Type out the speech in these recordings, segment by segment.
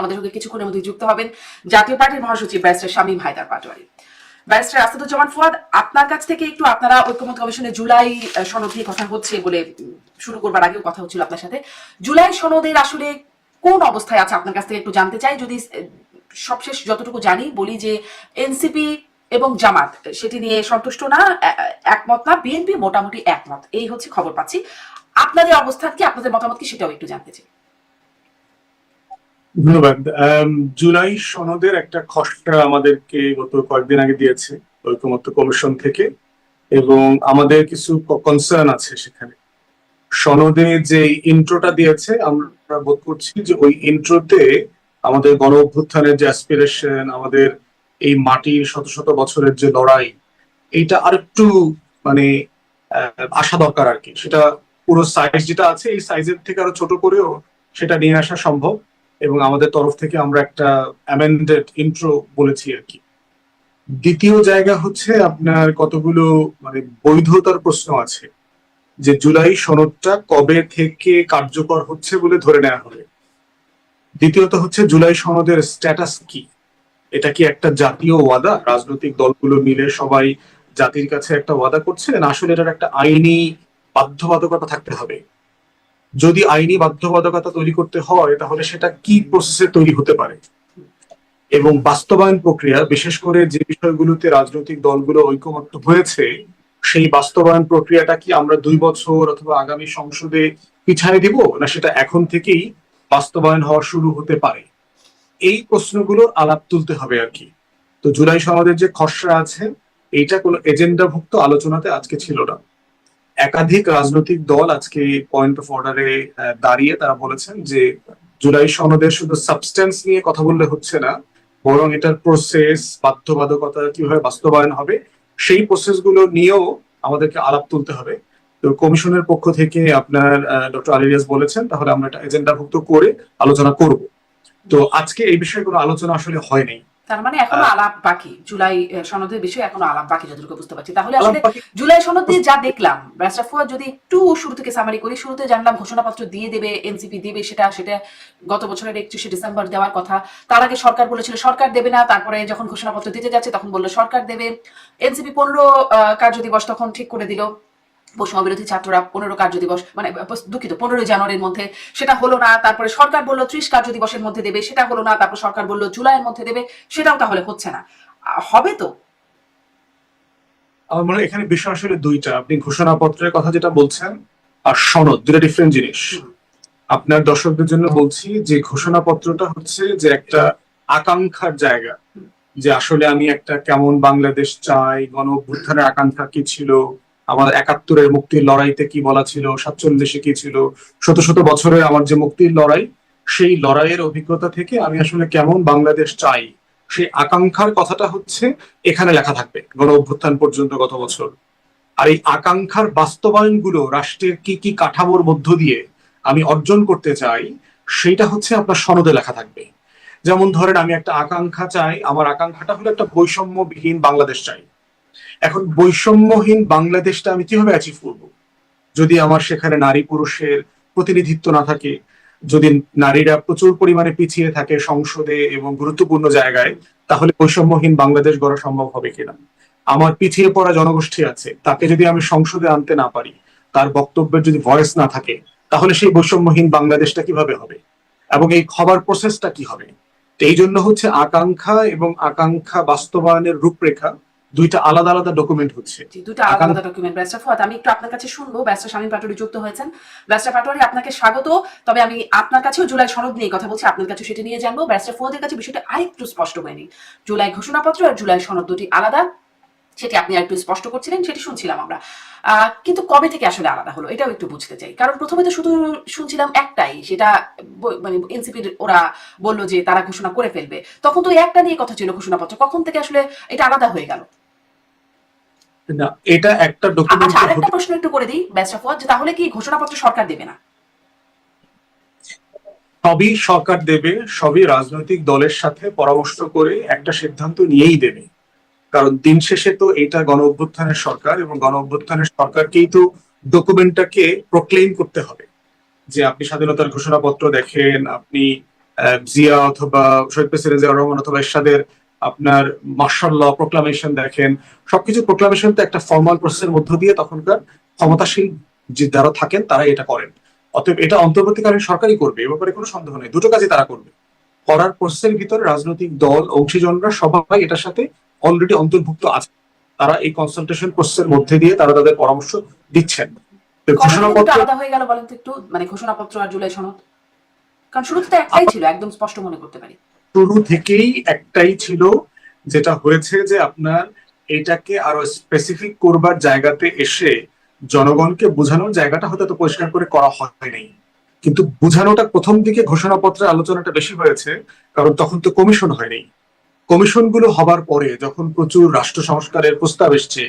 আমাদের সঙ্গে কিছুক্ষণের মধ্যে যুক্ত হবেন জাতীয় পার্টির মহাসচিব ব্যারিস্টার শামীম হায়দার পাটোয়ারি। ব্যারিস্টার আসাদুজ্জামান ফুয়াদ, আপনার কাছ থেকে একটু, আপনারা ঐক্যমত্য কমিশনে জুলাই সনদ নিয়ে কথা হচ্ছে বলে শুরু করবার আগেও কথা হচ্ছিল আপনার সাথে, জুলাই সনদের আসলে কোন অবস্থায় আছে আপনার কাছ থেকে একটু জানতে চাই। যদি সবশেষ যতটুকু জানি বলি যে এনসিপি এবং জামাত সেটি নিয়ে সন্তুষ্ট না, একমত না, বিএনপি মোটামুটি একমত, এই হচ্ছে খবর পাচ্ছি। আপনাদের অবস্থান কি, আপনাদের মতামত কি, সেটাও একটু জানতে চাই। ধন্যবাদ। জুলাই সনদের একটা খসড়া আমাদেরকে গত কয়েকদিন আগে দিয়েছে ঐকমত্য কমিশন থেকে, এবং আমাদের কিছু কনসার্ন আছে সেখানে। সনদে যে ইন্ট্রোটা দিয়েছে আমরা বোধ করছি যে ওই ইন্ট্রোতে আমাদের গণ অভ্যুত্থানের যে অ্যাসপিরেশন, আমাদের এই মাটির শত শত বছরের যে লড়াই, এইটা আরেকটু মানে আসা দরকার আর কি। সেটা পুরো সাইজ যেটা আছে এই সাইজের থেকে আরো ছোট করেও সেটা নিয়ে আসা সম্ভব, এবং আমাদের তরফ থেকে আমরা একটা অ্যামেন্ডেড ইন্ট্রো বলেছি আর কি। দ্বিতীয় জায়গা হচ্ছে আপনার কতগুলো মানে বৈধতার প্রশ্ন আছে, যে জুলাই সনদটা কবে থেকে কার্যকর হচ্ছে বলে ধরে নেওয়া হবে। দ্বিতীয়ত হচ্ছে জুলাই সনদের স্ট্যাটাস কি, এটা কি একটা জাতীয় ওয়াদা, রাজনৈতিক দলগুলো মিলে সবাই জাতির কাছে একটা ওয়াদা করছে, না আসলে এটার একটা আইনি বাধ্যবাধকতা থাকতে হবে? যদি আইনি বাধ্যবাধকতা তৈরি করতে হয় তাহলে সেটা কি প্রসেসে তৈরি হতে পারে, এবং বাস্তবায়ন প্রক্রিয়া, বিশেষ করে যে বিষয়গুলোতে রাজনৈতিক দলগুলো ঐকমত্য হয়েছে সেই বাস্তবায়ন প্রক্রিয়াটা কি আমরা 2 বছর অথবা আগামী সংসদে পিছায় দিব, না সেটা এখন থেকেই বাস্তবায়ন হওয়া শুরু হতে পারে? এই প্রশ্নগুলোর আলাপ তুলতে হবে আর কি। তো জুলাই সনদের যে খসড়া আছে এইটা কোনো এজেন্ডাভুক্ত আলোচনাতে আজকে ছিল না। একাধিক রাজনৈতিক দল আজকে পয়েন্ট অফ অর্ডারে দাঁড়িয়ে তারা বলেছেন যে জুলাই সনদের শুধু সাবস্টেন্স নিয়ে কথা বললে হচ্ছে না, বরং এটার প্রসেস, বাধ্যবাধকতা কিভাবে বাস্তবায়ন হবে সেই প্রসেস গুলো নিয়েও আমাদেরকে আলাপ তুলতে হবে। তো কমিশনের পক্ষ থেকে আপনার ডক্টর আলী রিয়াজ বলেছেন তাহলে আমরা এটা এজেন্ডাভুক্ত করে আলোচনা করব। তো আজকে এই বিষয়ে কোনো আলোচনা আসলে হয়নি। তার মানে এখনো আলাপ বাকি, জুলাই সনদের বিষয়ে এখনো আলাপ বাকি, যতটুকু বুঝতে পারছি। তাহলে আসলে জুলাই সনদ দিয়ে যা দেখলাম, ব্যারিস্টার ফুয়াদ যদি একটু শুরু থেকে সামারি করি, শুরুতে জানলাম ঘোষণাপত্র দিয়ে দেবে, এনসিপি দেবে, সেটা গত বছরের 31শে ডিসেম্বর দেওয়ার কথা। তার আগে সরকার বলেছিল সরকার দেবে না, তারপরে যখন ঘোষণাপত্র দিতে যাচ্ছে তখন বললো সরকার দেবে। এনসিপি 15 কার্যদিবস তখন ঠিক করে দিল, বৈষম্য বিরোধী ছাত্ররা 15 কার্যদিবস, মানে দুঃখিত 15 জানুয়ারির মধ্যে, সেটা হলো না। তারপরে সরকার বললো 30 কার্যদিবসের মধ্যে দেবে, সেটা হলো না। তারপর সরকার বললো জুলাইয়ের মধ্যে দেবে, সেটাও তাহলে হচ্ছে না। হবে তো? আমার মনে হয় এখানে বিষয় আসলে দুইটা। আপনি ঘোষণাপত্রের কথা যেটা বলছেন আর সনদ, দুটা ডিফারেন্ট জিনিস। আপনার দর্শকদের জন্য বলছি যে ঘোষণাপত্রটা হচ্ছে যে একটা আকাঙ্ক্ষার জায়গা, যে আসলে আমি একটা কেমন বাংলাদেশ চাই, গণ অভ্যুত্থানের আকাঙ্ক্ষা কি ছিল, আমার 71-এর মুক্তির লড়াইতে কি বলা ছিল, 47-এ কি ছিল, শত শত বছরের আমার যে মুক্তির লড়াই, সেই লড়াইয়ের অভিজ্ঞতা থেকে আমি আসলে কেমন বাংলাদেশ চাই, সেই আকাঙ্ক্ষার কথাটা হচ্ছে এখানে লেখা থাকবে গণ অভ্যুত্থান পর্যন্ত গত বছর। আর এই আকাঙ্ক্ষার বাস্তবায়ন গুলো রাষ্ট্রের কি কি কাঠামোর মধ্য দিয়ে আমি অর্জন করতে চাই সেটা হচ্ছে আপনার সনদে লেখা থাকবে। যেমন ধরেন আমি একটা আকাঙ্ক্ষা চাই, আমার আকাঙ্ক্ষাটা হলো একটা বৈষম্যবিহীন বাংলাদেশ চাই। এখন বৈষম্যহীন বাংলাদেশটা আমি কিভাবে অ্যাচিভ করব? যদি আমার সেখানে নারী পুরুষের প্রতিনিধিত্ব না থাকে, যদি নারীরা প্রচুর পরিমাণে পিছিয়ে থাকে সংসদে এবং গুরুত্বপূর্ণ জায়গায়, তাহলে বৈষম্যহীন বাংলাদেশ গড়া সম্ভব হবে কিনা? আমার পিছিয়ে পড়া জনগোষ্ঠী আছে, তাকে যদি আমি সংসদে আনতে না পারি, তার বক্তব্যের যদি ভয়েস না থাকে, তাহলে সেই বৈষম্যহীন বাংলাদেশটা কিভাবে হবে, এবং এই হবার প্রসেসটা কি হবে? তো এই জন্য হচ্ছে আকাঙ্ক্ষা এবং আকাঙ্ক্ষা বাস্তবায়নের রূপরেখা দুইটা আলাদা আলাদা ডকুমেন্ট হচ্ছে। দুটো আলাদা আলাদা ডকুমেন্ট। ব্যারিস্টার ফুয়াদ, আমি একটু আপনার কাছে শুনবো। ব্যারিস্টার শামীম পাটোয়ারি যুক্ত হয়েছেন। ব্যারিস্টার পাটোয়ারি, আপনাকে স্বাগত। তবে আমি আপনার কাছেও জুলাই সনদ নিয়ে কথা বলছি, আপনার কাছে সেটা নিয়ে জানবো। ব্যারিস্টার ফুয়াদের কাছে বিষয়টা আরেকটু স্পষ্ট হয়নি। জুলাই ঘোষণাপত্র আর জুলাই সনদ দুটি আলাদা, সেটি আপনি একটু স্পষ্ট করছিলেন, সেটি শুনছিলাম আমরা। কিন্তু কবে থেকে আসলে আলাদা হলো এটাও একটু বুঝতে চাই। কারণ প্রথমে তো শুধু শুনছিলাম একটাই, সেটা মানে এনসিপির ওরা বললো যে তারা ঘোষণা করে ফেলবে, তখন তো একটা নিয়ে কথা ছিল ঘোষণাপত্র, কখন থেকে আসলে এটা আলাদা হয়ে গেল? না, এটা একটা ডকুমেন্ট। আচ্ছা, আরেকটা প্রশ্ন একটু করে দিই ব্যারিস্টার ফুয়াদ, যে তাহলে কি ঘোষণাপত্র সরকার দেবে না? সবই সরকার দেবে, সবই রাজনৈতিক দলের সাথে পরামর্শ করে একটা সিদ্ধান্ত নিয়েই দেবে। কারণ দিন শেষে তো এটা গণ অভ্যুত্থানের সরকার, এবং গণ অভ্যুত্থানের সরকারকেই তো ডকুমেন্টটাকে প্রক্লেম করতে হবে। যে আপনি স্বাধীনতার ঘোষণাপত্র দেখেন, আপনি জিয়া অথবা শহীদ প্রেসিডেন্ট জিয়াউর রহমান অথবা এরশাদের আপনার মার্শাল ল প্রোক্লামেশন দেখেন, সবকিছু প্রোক্লামেশন তো একটা ফর্মাল প্রসেসের মধ্য দিয়ে তখনকার ক্ষমতাশীল যে যারা থাকেন তারা এটা করেন। অতএব এটা অন্তর্বর্তীকালীন সরকারই করবে, এ ব্যাপারে কোনো সন্দেহ নেই। দুটো কাজই তারা করবে। করার প্রসেসের ভিতরে রাজনৈতিক দল অংশীজনরা সবাই এটার সাথে অলরেডি অন্তর্ভুক্ত আছে। তারা এই কনসালটেশন প্রসেসের মধ্যে দিয়ে তারা তাদের পরামর্শ দিচ্ছেন। ঘোষণাপত্র আলাদা হয়ে গেল বলেন তো একটু, মানে ঘোষণাপত্র আর জুলাই সনদ, কারণ শুরুতে তো একটাই ছিল, একদম স্পষ্ট মনে করতে পারি। শুরু থেকেই একটাই ছিল, যেটা হয়েছে যে আপনার এটাকে আরো স্পেসিফিক করবার জায়গাতে এসে জনগণকে বোঝানোর জায়গাটা হয়তো পরিষ্কার করে করা হয়নি, কিন্তু বোঝানোটা প্রথম দিকে ঘোষণাপত্রের আলোচনাটা বেশি হয়েছে, কারণ তখন তো কমিশন হয়নি। কমিশনগুলো হবার পরে যখন প্রচুর রাষ্ট্র সংস্কারের প্রস্তাব এসছে,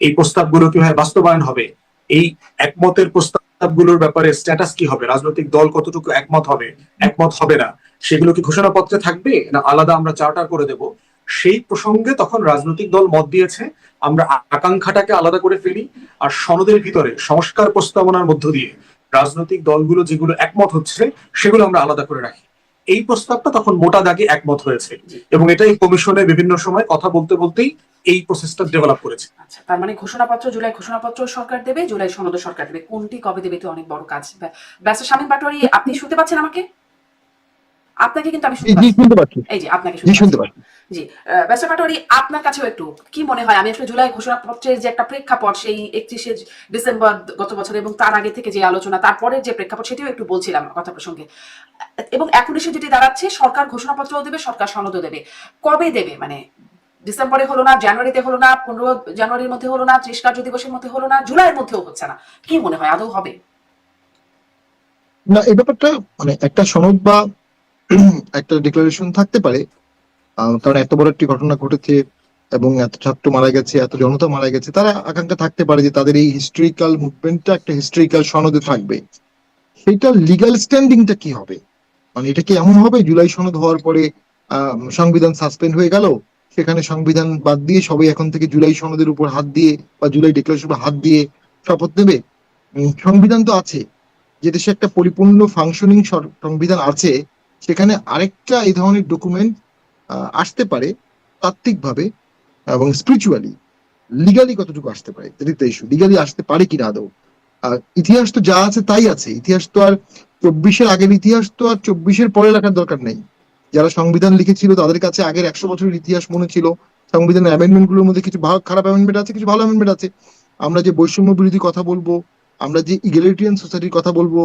এই প্রস্তাবগুলো কিভাবে বাস্তবায়ন হবে, এই একমতের প্রস্তাবগুলোর ব্যাপারে স্ট্যাটাস কি হবে, রাজনৈতিক দল কতটুকু একমত হবে, একমত হবে না, সেগুলো কি ঘোষণাপত্রে থাকবে না আলাদা আমরা চার্টার করে দেব, সেই প্রসঙ্গে তখন রাজনৈতিক দল মত দিয়েছে আমরা আকাঙ্ক্ষাটাকে আলাদা করে ফেলি, আর সনদের ভিতরে সংস্কার প্রস্তাবনার মধ্য দিয়ে রাজনৈতিক দলগুলো যেগুলো একমত হচ্ছে সেগুলো আমরা আলাদা করে রাখি। এই প্রস্তাবটা তখন মোটা দাগে একমত হয়েছে, এবং এটাই কমিশনে বিভিন্ন সময় কথা বলতে বলতেই এই প্রসেসটা ডেভেলপ করেছে। আচ্ছা, তার মানে ঘোষণাপত্র, জুলাই ঘোষণাপত্র সরকার দেবে, জুলাই সনদ সরকার দেবে, কোনটি কবে দেবে তো অনেক বড় কাজ। ব্যারিস্টার শামীম পাটোয়ারী, আপনি শুনতে পাচ্ছেন আমাকে? আপনাকে কিন্তু আমি শুনতে পাচ্ছি। এই যে আপনাকে শুনতে পাচ্ছি। জি, ব্যারিস্টার পাটোয়ারী, আপনার কাছেও একটু কি মনে হয়, আমি আসলে জুলাই ঘোষণাপত্রের যে একটা প্রেক্ষাপট, সেই 31শে ডিসেম্বর গত বছর এবং তার আগে থেকে যে আলোচনা, তারপরে যে প্রেক্ষাপট, সেটিও একটু বলছিলাম কথা প্রসঙ্গে, এবং এখন এসে যেটি দাঁড়াচ্ছে, সরকার ঘোষণাপত্রও দেবে, সরকার সনদও দেবে, কবে দেবে? মানে ডিসেম্বরে হলো না, জানুয়ারিতে হলো না, 15 জানুয়ারির মধ্যে হলো না, 30 কার্য দিবসের মধ্যে হলো না, জুলাইয়ের মধ্যেও হচ্ছে না, কি মনে হয় আদৌ হবে? না, এই ব্যাপারটা মানে একটা সনদ বা একটা ডিক্লারেশন থাকতে পারে, কারণ এত বড় একটি ঘটনা ঘটেছে এবং এত ছাত্র মারা গেছে, এত জনতা মারা গেছে, তারা আকাঙ্ক্ষা থাকতে পারে যে তাদের এই হিস্ট্রিক্যাল মুভমেন্টটা একটা হিস্ট্রিক্যাল সনদে থাকবে। সেটা লিগ্যাল স্ট্যান্ডিংটা কি হবে, মানে এটা কি এমন হবে জুলাই সনদ হওয়ার পরে সংবিধান সাসপেন্ড হয়ে গেল, সেখানে সংবিধান বাদ দিয়ে সবাই এখন থেকে জুলাই সনদের উপর হাত দিয়ে বা জুলাই ডিক্লারেশন উপর হাত দিয়ে শপথ নেবে? সংবিধান তো আছে, যে দেশে একটা পরিপূর্ণ ফাংশনিং সংবিধান আছে, সেখানে আরেকটা এই ধরনের ডকুমেন্ট আসতে পারে তাত্ত্বিকভাবে এবং স্পিরিচুয়ালি। লিগালি কতটুকু আসতে পারে, ইস্যু লিগালি আসতে পারে কিনা আদৌ? ইতিহাস তো যা আছে তাই আছে, ইতিহাস তো আর 24-এর আগের ইতিহাস তো আর 24-এর পরে লেখার দরকার নেই। যারা সংবিধান লিখেছিল তাদের কাছে আগের 100 বছরের ইতিহাস মনে ছিল। সংবিধানের অ্যামেন্ডমেন্ট গুলোর মধ্যে কিছু খারাপ অ্যামেন্ডমেন্ট আছে, কিছু ভালো অ্যামেন্ডমেন্ট আছে। আমরা যে বৈষম্য বিরোধী কথা বলবো, আমরা যে ইগ্যালিটেরিয়ান সোসাইটির কথা বলবো,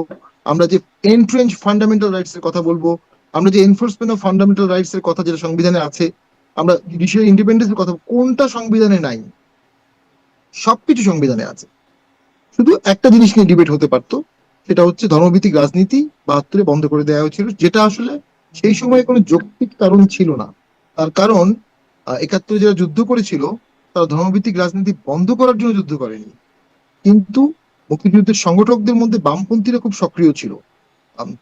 আমরা যে এন্ট্রেঞ্চ ফান্ডামেন্টাল রাইটস এর কথা বলবো, আমরা যে এনফোর্সমেন্ট অফ ফান্ডামেন্টাল রাইটস এর কথা যেটা সংবিধানে আছে, আমরা জুডিশিয়াল ইন্ডিপেন্ডেন্স এর কথা, কোনটা সংবিধানে নাই? সবকিছু সংবিধানে আছে। শুধু একটা জিনিস নিয়ে ডিবেট হতে পারতো, সেটা হচ্ছে ধর্মভিত্তিক রাজনীতি 72-এ বন্ধ করে দেওয়া হয়েছিল, যেটা আসলে সেই সময় কোনো যৌক্তিক কারণ ছিল না। তার কারণ 71-এ যারা যুদ্ধ করেছিল তারা ধর্মভিত্তিক রাজনীতি বন্ধ করার জন্য যুদ্ধ করেনি, কিন্তু মুক্তিযুদ্ধের সংগঠকদের মধ্যে বামপন্থীরা খুব সক্রিয় ছিল,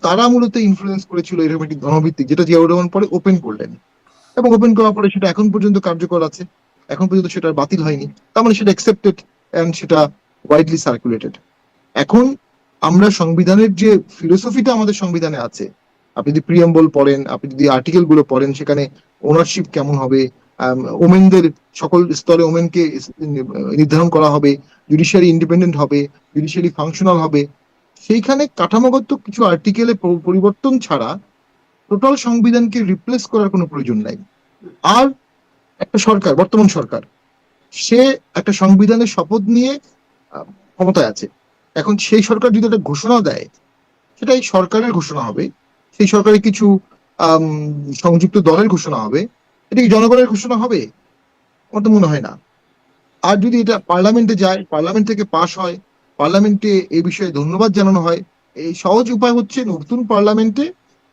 তারা মূলত ইনফ্লুয়েন্স করেছিল এরকম একটি ধর্মভিত্তিক, যেটা জিয়াউর রহমান পরে ওপেন করলেন, এবং ওপেন করার পরে সেটা এখন পর্যন্ত কার্যকর আছে, এখন পর্যন্ত সেটা বাতিল হয়নি, তার মানে সেটা অ্যাকসেপ্টেড এন্ড সেটা ওয়াইডলি সার্কুলেটেড। এখন আমরা সংবিধানের যে ফিলোসফিটা আমাদের সংবিধানে আছে, আপনি যদি প্রিয়াম্বল পড়েন, আপনি যদি আর্টিকেল গুলো পড়েন, সেখানে ওনারশিপ কেমন হবে, ওমেনদের সকল স্তরে ওমেনকে নির্ধারণ করা হবে, জুডিশিয়ারি ইন্ডিপেন্ডেন্ট হবে, জুডিশিয়ারি ফাংশনাল হবে, সেইখানে কাঠামোগত কিছু আর্টিকেলে পরিবর্তন ছাড়া টোটাল সংবিধানকে রিপ্লেস করার কোনো প্রয়োজন নাই। আর একটা সরকার, বর্তমান সরকার, সে একটা সংবিধানের শপথ নিয়ে ক্ষমতায় আছে। এখন সেই সরকার যদি একটা ঘোষণা দেয়, সেটাই সরকারের ঘোষণা হবে, সেই সরকারের কিছু সংযুক্ত দলের ঘোষণা হবে, এটা কি জনগণের ঘোষণা হবে? আমার তো মনে হয় না। আর যদি এটা পার্লামেন্টে যায়, পার্লামেন্ট থেকে পাশ হয়, পার্লামেন্টে এই বিষয়ে ধন্যবাদ জানানো হয়, এই সহজ উপায় হচ্ছে নতুন পার্লামেন্টে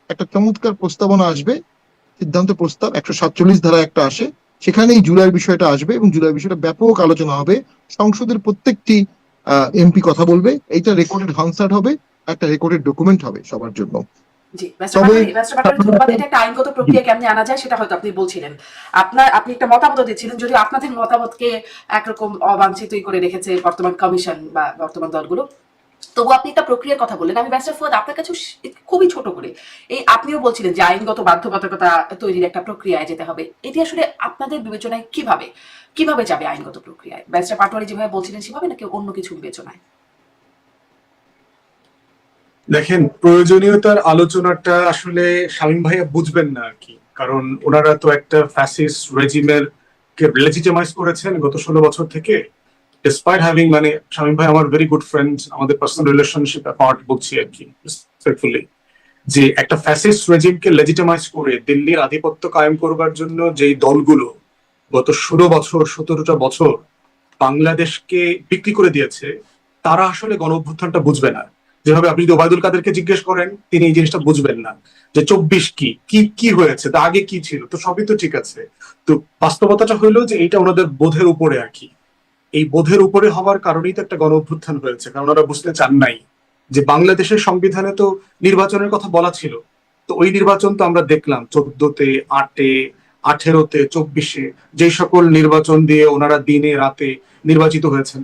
একটা চমৎকার প্রস্তাবনা আসবে, সিদ্ধান্ত প্রস্তাব 147 ধারা একটা আসে, সেখানে এই জুলাইয়ের বিষয়টা আসবে এবং জুলাইয়ের বিষয়টা ব্যাপক আলোচনা হবে, সংসদের প্রত্যেকটি এমপি কথা বলবে, এইটা রেকর্ডেড হানসার্ড হবে, একটা রেকর্ডেড ডকুমেন্ট হবে সবার জন্য। জি, ধন্যবাদ। এটা একটা আইনগত প্রক্রিয়া কেমনে আনা যায় সেটা হয়তো আপনি বলছিলেন, আপনি একটা মতামত দিচ্ছিলেন, যদিও আপনাদের মতামতকে একরকম অবাঞ্ছিতই করে রেখেছে বর্তমান কমিশন বা বর্তমান দলগুলো। তবু আপনি একটা প্রক্রিয়ার কথা বললেন, আমি ব্যারিস্টার ফুয়াদ আপনার কাছে খুবই ছোট করে, এই আপনিও বলছিলেন যে আইনগত বাধ্যবাধকতা তৈরির একটা প্রক্রিয়ায় যেতে হবে, এটি আসলে আপনাদের বিবেচনায় কিভাবে কিভাবে যাবে আইনগত প্রক্রিয়ায়? ব্যারিস্টার পাটোয়ারি যেভাবে বলছিলেন সেভাবে, নাকি অন্য কিছু বিবেচনায়? দেখেন, প্রয়োজনীয়তার আলোচনাটা আসলে শামীম ভাইয়া বুঝবেন না আর কি, কারণ ওনারা তো একটা ফ্যাসিস্ট রেজিমের কে লেজিটিমাইজ করেছেন গত 16 বছর থেকে। ডিসপাইট হ্যাভিং, মানে শামীম ভাই আমার ভেরি গুড ফ্রেন্ড, আমাদের পার্সোনাল রিলেশনশিপ অ্যাপার্ট বলছি আর কি রেসপেক্টফুলি, যে একটা ফ্যাসিস্ট রেজিমকে লেজিটিমাইজ করে দিল্লির আধিপত্য কায়েম করবার জন্য যেই দলগুলো গত 16 বছর 17টা বছর বাংলাদেশকে বিক্রি করে দিয়েছে, তারা আসলে গণ অভ্যুত্থানটা বুঝবে না। যেভাবে আপনি যদি ওবায়দুল কাদেরকে জিজ্ঞেস করেন, তিনি এই জিনিসটা বুঝবেন না যে 24 কি কি কি হয়েছে, তা আগে কি ছিল, তো সবই তো ঠিক আছে। তো বাস্তবতাটা হইলো যে এইটা ওনাদের বোধের উপরে আর কি। এই বোধের উপরে হওয়ার কারণেই তো একটা গণ অভ্যুত্থান হয়েছে, কারণ ওরা বুঝতে চান নাই যে বাংলাদেশের সংবিধানে তো নির্বাচনের কথা বলা ছিল। তো ওই নির্বাচন তো আমরা দেখলাম 14-তে, 8-এ, 18-তে, 24-এ, যেই সকল নির্বাচন দিয়ে ওনারা দিনে রাতে নির্বাচিত হয়েছেন।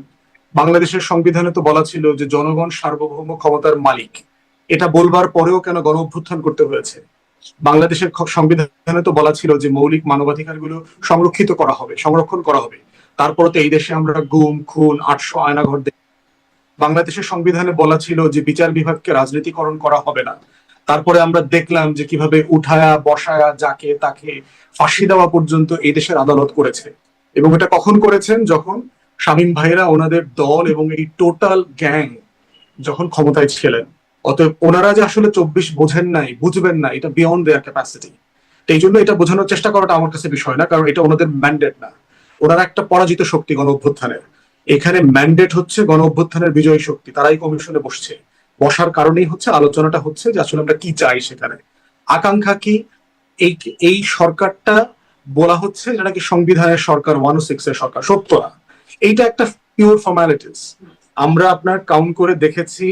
বাংলাদেশের সংবিধানে তো বলা ছিল যে জনগণ সার্বভৌম ক্ষমতার মালিক। এটা বলবার পরেও কেন গণ অভ্যুত্থান করতে হয়েছে? বাংলাদেশের সংবিধানে তো বলা ছিল যে মৌলিক মানবাধিকারগুলো সংরক্ষিত করা হবে, সংরক্ষণ করা হবে। তারপরে তো এই দেশে আমরা গুম খুন 800 আয়নাঘর দেখি। বাংলাদেশের সংবিধানে বলা ছিল যে বিচার বিভাগকে রাজনীতিকরণ করা হবে না। তারপরে আমরা দেখলাম যে কিভাবে উঠায়া বসায়া যাকে তাকে ফাঁসি দেওয়া পর্যন্ত এই দেশের আদালত করেছে। এবং এটা কখন করেছেন? যখন শামীম ভাইরা, ওনাদের দল এবং এই টোটাল গ্যাং যখন ক্ষমতায় ছিলেন। অতএব ওনারা যে আসলে 24 বোঝেন নাই, বুঝবেন না, এটা বিয়ন্ড দেয়ার ক্যাপাসিটি। এই জন্য এটা বোঝানোর চেষ্টা করাটা আমার কাছে বিষয় না, কারণ এটা ওনাদের ম্যান্ডেট না। ওনারা একটা পরাজিত শক্তি গণ অভ্যুত্থানের। এখানে ম্যান্ডেট হচ্ছে গণ অভ্যুত্থানের বিজয়ী শক্তি, তারাই কমিশনে বসছে। বসার কারণেই হচ্ছে আলোচনাটা হচ্ছে যে আসলে আমরা কি চাই, সেখানে আকাঙ্ক্ষা কি। এই এই সরকারটা বলা হচ্ছে যে নাকি সংবিধানের সরকার, 106 এর সরকার, সত্য না। এইটা একটা পিওর ফর্মালিটিস। আমরা আপনার কাউন্ট করে দেখেছি,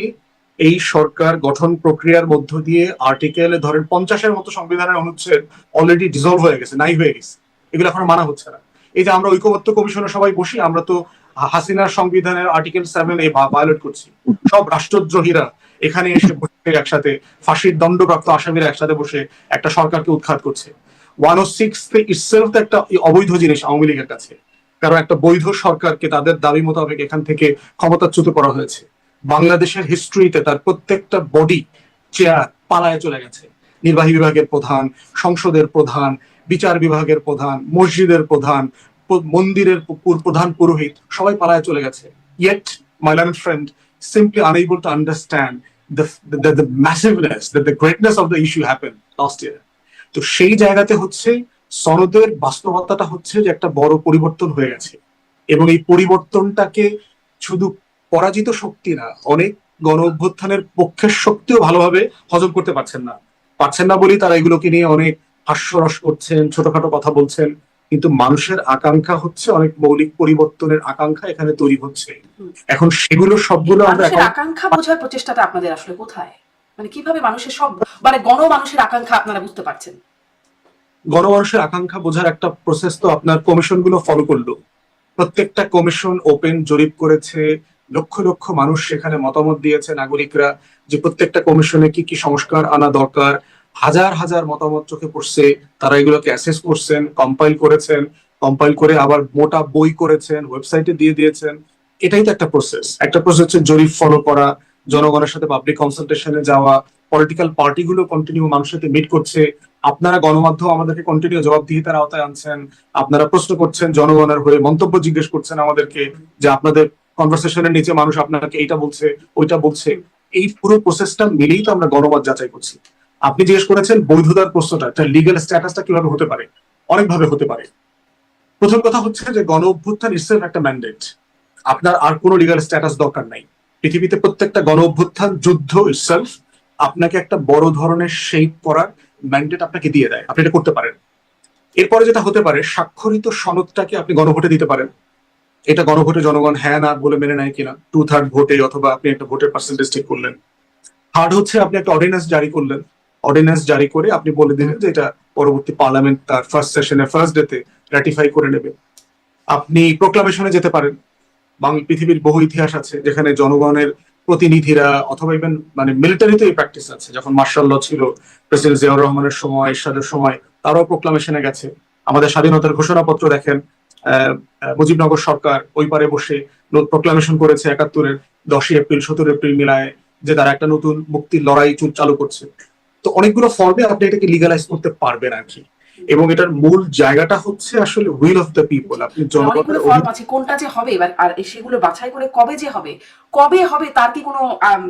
এই সরকার গঠন প্রক্রিয়ার মধ্য দিয়ে আর্টিকেলে ধরেন 50-এর মতো সংবিধানের অনুচ্ছেদ অলরেডি ডিজলভ হয়ে গেছে, নাই হয়ে গেছে। এগুলো এখন মানা হচ্ছে না। এই যে আমরা ঐকমত্য কমিশনে সবাই বসি, আমরা তো হাসিনার সংবিধানের আর্টিকেল 7 ভায়োলেট করছি। সব রাষ্ট্রদ্রোহীরা এখানে এসে বসে একসাথে, ফাঁসির দণ্ডপ্রাপ্ত আসামিরা একসাথে বসে একটা সরকারকে উৎখাত করছে। 106 ইটসেলফ একটা অবৈধ জিনিস আওয়ামী লীগের কাছে, কারণ একটা বৈধ সরকারকে তাদের দাবি মোতাবেক এখান থেকে ক্ষমতাচ্যুত করা হয়েছে। বাংলাদেশের হিস্ট্রিতে তার প্রত্যেকটা বডি চেয়ার পালায় চলে গেছে। নির্বাহী বিভাগের প্রধান, সংসদের প্রধান, বিচার বিভাগের প্রধান, মসজিদের প্রধান, মন্দিরের প্রধান পুরোহিত, সবাই পালায় চলে গেছে। Yet my learn friend simply unable to understand the massiveness, the greatness of the issue happened last year. তো সেই জায়গাতে হচ্ছে সনদের বাস্তবতাটা হচ্ছে যে একটা বড় পরিবর্তন হয়ে গেছে, এবং এই পরিবর্তনটাকে শুধু পরাজিত শক্তি না, অনেক গণ অভ্যুত্থানের পক্ষের শক্তিও ভালোভাবে হজম করতে পারছেন না বলেই তারা এগুলোকে নিয়ে অনেক হাস্যরস করছেন, ছোটখাটো কথা বলছেন। কিন্তু মানুষের আকাঙ্ক্ষা হচ্ছে, অনেক মৌলিক পরিবর্তনের আকাঙ্ক্ষা এখানে তৈরি হচ্ছে। এখন সেগুলো সবগুলো আমরা মানুষের আকাঙ্ক্ষা বোঝার প্রচেষ্টাটা আপনাদের আসলে কোথায়? মানে কিভাবে মানুষের সব, মানে মানুষের আকাঙ্ক্ষা আপনারা বুঝতে পারছেন? গণমানুষের আকাঙ্ক্ষা বোঝার একটা প্রসেস তো আপনার কমিশন গুলো ফলো করলো। প্রত্যেকটা কমিশন ওপেন জরিপ করেছে, লক্ষ লক্ষ মানুষ সেখানে মতামত দিয়েছে, নাগরিকরা, যে প্রত্যেকটা কমিশনে কি কি সংস্কার আনা দরকার। হাজার হাজার মতামত চোখে পড়ছে, তারা এগুলোকে অ্যাসেস করছেন, কম্পাইল করে আবার মোটা বই করেছেন, ওয়েবসাইটে দিয়ে দিয়েছেন। এটাই তো একটা প্রসেস হচ্ছে জরিপ ফলো করা, জনগণের সাথে পাবলিক কনসালটেশনে যাওয়া, পলিটিক্যাল পার্টিগুলো কন্টিনিউ মানুষের সাথে মিট করছে। আপনারা গণমাধ্যম আমাদেরকে কন্টিনিউ জবাবদিহিতার আওতায় আনছেন, আপনারা প্রশ্ন করছেন, জনগণের হয়ে মন্তব্য জিজ্ঞেস করছেন আমাদেরকে, যে আপনাদের কনভারসেশনের নিচে মানুষ আপনাকে এইটা বলছে ওইটা বলছে। এই পুরো প্রসেসটা মিলেই তো আমরা গণমত যাচাই করছি। আপনি জিজ্ঞেস করেছেন বৈধতার প্রশ্নটা, লিগ্যাল স্ট্যাটাসটা কিভাবে হতে পারে? অনেকভাবে হতে পারে। প্রথম কথা হচ্ছে যে গণ অভ্যুত্থান ইটসেলফ একটা ম্যান্ডেট, আপনার আর কোনো লিগ্যাল স্ট্যাটাস দরকার নাই। পৃথিবীতে প্রত্যেকটা গণ অভ্যুত্থান, যুদ্ধ ইটসেলফ আপনাকে একটা বড় ধরনের শেপ করার ম্যান্ডেট আপনাকে দিয়ে দেয়, আপনি এটা করতে পারেন। এরপরে যেটা হতে পারে, স্বাক্ষরিত সনদটাকে আপনি গণভোটে দিতে পারেন। এটা গণভোটে জনগণ হ্যাঁ না বলে মেনে নেয় কিনা, 2/3 ভোটে, অথবা আপনি একটা ভোটের পার্সেন্টেজ ঠিক করলেন। থার্ড হচ্ছে আপনি একটা অর্ডিন্যান্স জারি করলেন, অর্ডিন্যান্স জারি করে আপনি বলে দিলেন যে এটা পরবর্তী পার্লামেন্ট তার ফার্স্ট সেশনে, ফার্স্ট ডেতে রাটিফাই করে নেবে। আপনি প্রোক্লামেশনে যেতে পারেন। পৃথিবীর বহু ইতিহাস আছে যেখানে জনগণের প্রতিনিধিরা অথবা ইভেন মানে মিলিটারিতে এই প্র্যাকটিস আছে, যখন মার্শাল ল ছিল প্রেসিডেন্ট জিয়াউর রহমানের সময়, এরশাদের সময়, তারাও প্রোক্লামেশনে গেছে। আমাদের স্বাধীনতার ঘোষণাপত্র দেখেন, মুজিবনগর সরকার ওই পারে বসে প্রোক্লামেশন করেছে 71-এর 10ই এপ্রিল 17 এপ্রিল মিলায়, যে তারা একটা নতুন মুক্তির লড়াই চালু করছে। তো অনেকগুলো ফর্মে আপনি এটাকে লিগালাইজ করতে পারবেন আর কি। এবং এটার মূল জায়গাটা হচ্ছে আসলে উইল অফ দ্য পিপল। আপনি অনেকগুলো ফর্ম আছে, কোনটা যে হবে এবার আর সেগুলো বাছাই করে কবে যে হবে, কবে হবে তার কি কোনো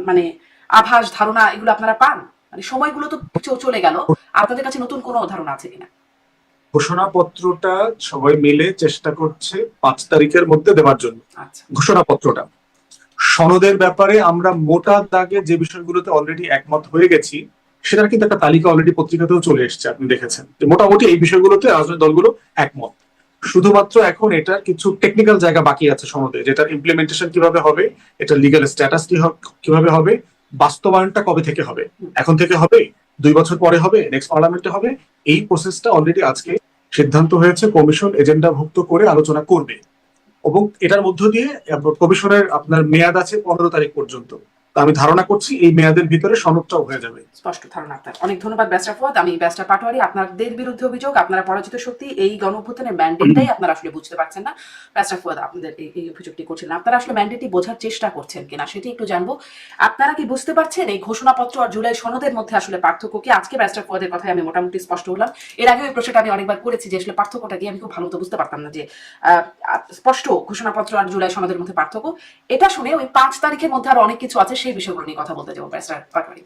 মানে আভাস ধারণা এগুলো আপনারা পান? মানে সময়গুলো তো চলে গেল, আপনাদের কাছে নতুন কোনো ধারণা আছে কিনা? ঘোষণাপত্রটা সবাই মিলে চেষ্টা করছে 5 তারিখের মধ্যে দেওয়ার জন্য। আচ্ছা, ঘোষণাপত্রটা, সনদের ব্যাপারে আমরা মোটা দাগে যে বিষয়গুলোতে অলরেডি একমত হয়ে গেছি, সেটার কিন্তু একটা তালিকা অলরেডি পত্রিকাতেও চলে এসেছে, আপনি দেখেছেন যে মোটামুটি এই বিষয়গুলোতে রাজনৈতিক দলগুলো একমত। শুধুমাত্র এখন এটার কিছু টেকনিক্যাল জায়গা বাকি আছে সনদে, যেটার ইমপ্লিমেন্টেশন কিভাবে হবে, এটা লিগ্যাল স্ট্যাটাস কিভাবে হবে, বাস্তবায়নটা কবে থেকে হবে, এখন থেকে হবে, 2 বছর পরে হবে, নেক্সট পার্লামেন্টে হবে। এই প্রসেসটা অলরেডি আজকে সিদ্ধান্ত হয়েছে, কমিশন এজেন্ডাভুক্ত করে আলোচনা করবে। এবং এটার মধ্য দিয়ে কমিশনের আপনার মেয়াদ আছে 15 তারিখ পর্যন্ত। আমি ধারণা করছি এই মেয়াদের ভিতরে সনদটাও হয়ে যাবে। স্পষ্ট ধারণা আপনার। অনেক ধন্যবাদ ব্যারিস্টার ফুয়াদ। আমি ব্যারিস্টার পাটোয়ারি, আপনাদের বিরুদ্ধে অভিযোগ আপনারা পরাজিত শক্তি, এই গণঅভ্যুত্থানের ম্যান্ডেটটাই আপনারা আসলে বুঝতে পারছেন না। ব্যারিস্টার ফুয়াদ আপনাদের এই অভিযোগটি করছিলেন, আপনারা আসলে ম্যান্ডেটটি বোঝার চেষ্টা করছেন কিনা সেটি একটু জানবো। আপনারা কি বুঝতে পারছেন এই ঘোষণাপত্র আর জুলাই সনদের মধ্যে আসলে পার্থক্য কি? আজকে ব্যারিস্টার ফুয়াদের কথায় আমি মোটামুটি স্পষ্ট হলাম। এর আগে ওই প্রশ্নটা আমি অনেকবার করেছি যে আসলে পার্থক্যটা কি, আমি খুব ভালো মতো বুঝতে পারতাম না যে স্পষ্ট ঘোষণাপত্র আর জুলাই সনদের মধ্যে পার্থক্য। এটা শুনে ওই 5 তারিখের মধ্যে আরো অনেক কিছু আছে, সেই বিষয়গুলো নিয়ে কথা বলতে যাবো ব্যারিস্টার পাটোয়ারি।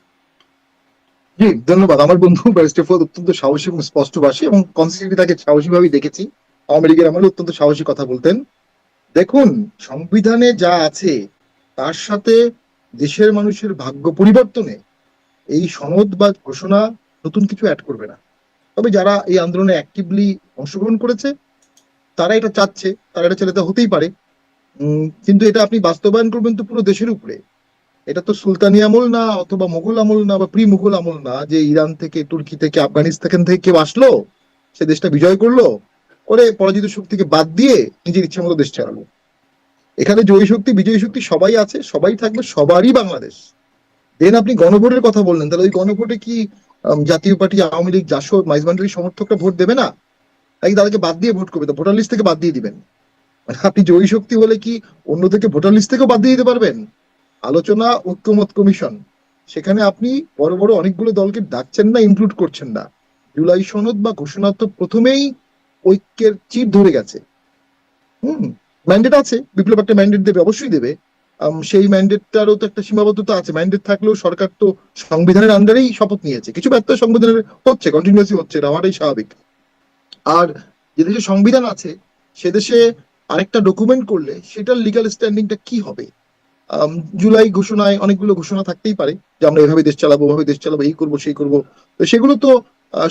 জি, ধন্যবাদ। আমার বন্ধু ব্যারিস্টার ফুয়াদ অত্যন্ত সাহসী এবং স্পষ্টভাষী, এবং কনসিস্টেন্টলি তাকে সাহসী ভাবেই দেখেছি। আওয়ামী লীগের আমলে অত্যন্ত সাহসী কথা বলতেন। দেখুন, সংবিধানে যা আছে তার সাথে দেশের মানুষের ভাগ্য পরিবর্তনে এই সনদ বা ঘোষণা নতুন কিছু অ্যাড করবে না। তবে যারা এই আন্দোলনে অ্যাক্টিভলি অংশগ্রহণ করেছে তারা এটা চাচ্ছে, তারা এটা চাইলে তা হতেই পারে। কিন্তু এটা আপনি বাস্তবায়ন করবেন তো পুরো দেশের উপরে। এটা তো সুলতানি আমল না, অথবা মোগল আমল না, বা প্রি মোগল আমল না, যে ইরান থেকে, তুর্কি থেকে, আফগানিস্তান থেকে কেউ আসলো, সে দেশটা বিজয় করলো, করে পরাজিত শক্তিকে বাদ দিয়ে নিজের ইচ্ছা মতো দেশ চালালো। এখানে জয়ী শক্তি বিজয়ী শক্তি সবাই আছে, সবাই থাকবে, সবারই বাংলাদেশ। দেন আপনি গণভোটের কথা বললেন, তাহলে ওই গণভোটে কি জাতীয় পার্টি, আওয়ামী লীগ, জাসদ, মাইজবান্ডারির সমর্থকরা ভোট দেবে না? নাকি তাদেরকে বাদ দিয়ে ভোট করবে? তো ভোটার লিস্ট থেকে বাদ দিয়ে দিবেন? মানে আপনি জয়ী শক্তি হলে কি অন্য থেকে ভোটার লিস্ট থেকেও বাদ দিয়ে দিতে পারবেন? আলোচনা ঐক্যমত কমিশন, সেখানে আপনি বড় বড় অনেকগুলো দলকে ডাকছেন না, ইনক্লুড করছেন না। জুলাই সনদ বা ঘোষণা তো প্রথমেই ঐক্যের চির ধরে গেছে। ম্যান্ডেট আছে, বিপ্লব একটা ম্যান্ডেট দেবে, অবশ্যই দেবে। সেই ম্যান্ডেটটারও তো একটা সীমাবদ্ধতা আছে। ম্যান্ডেট থাকলেও সরকার তো সংবিধানের আন্ডারেই শপথ নিয়েছে, কিছু ব্যত্যয় সংবিধানের হচ্ছে, কন্টিনিউয়াসলি হচ্ছে, এটা হওয়াটাই স্বাভাবিক। আর যে দেশে সংবিধান আছে সে দেশে আরেকটা ডকুমেন্ট করলে সেটার লিগাল স্ট্যান্ডিংটা কি হবে? জুলাই ঘোষণায় অনেকগুলো ঘোষণা থাকতেই পারে যে আমরা এভাবে দেশ চালাবো, ওভাবে দেশ চালাবো, এই করবো সেই করবো, তো সেগুলো তো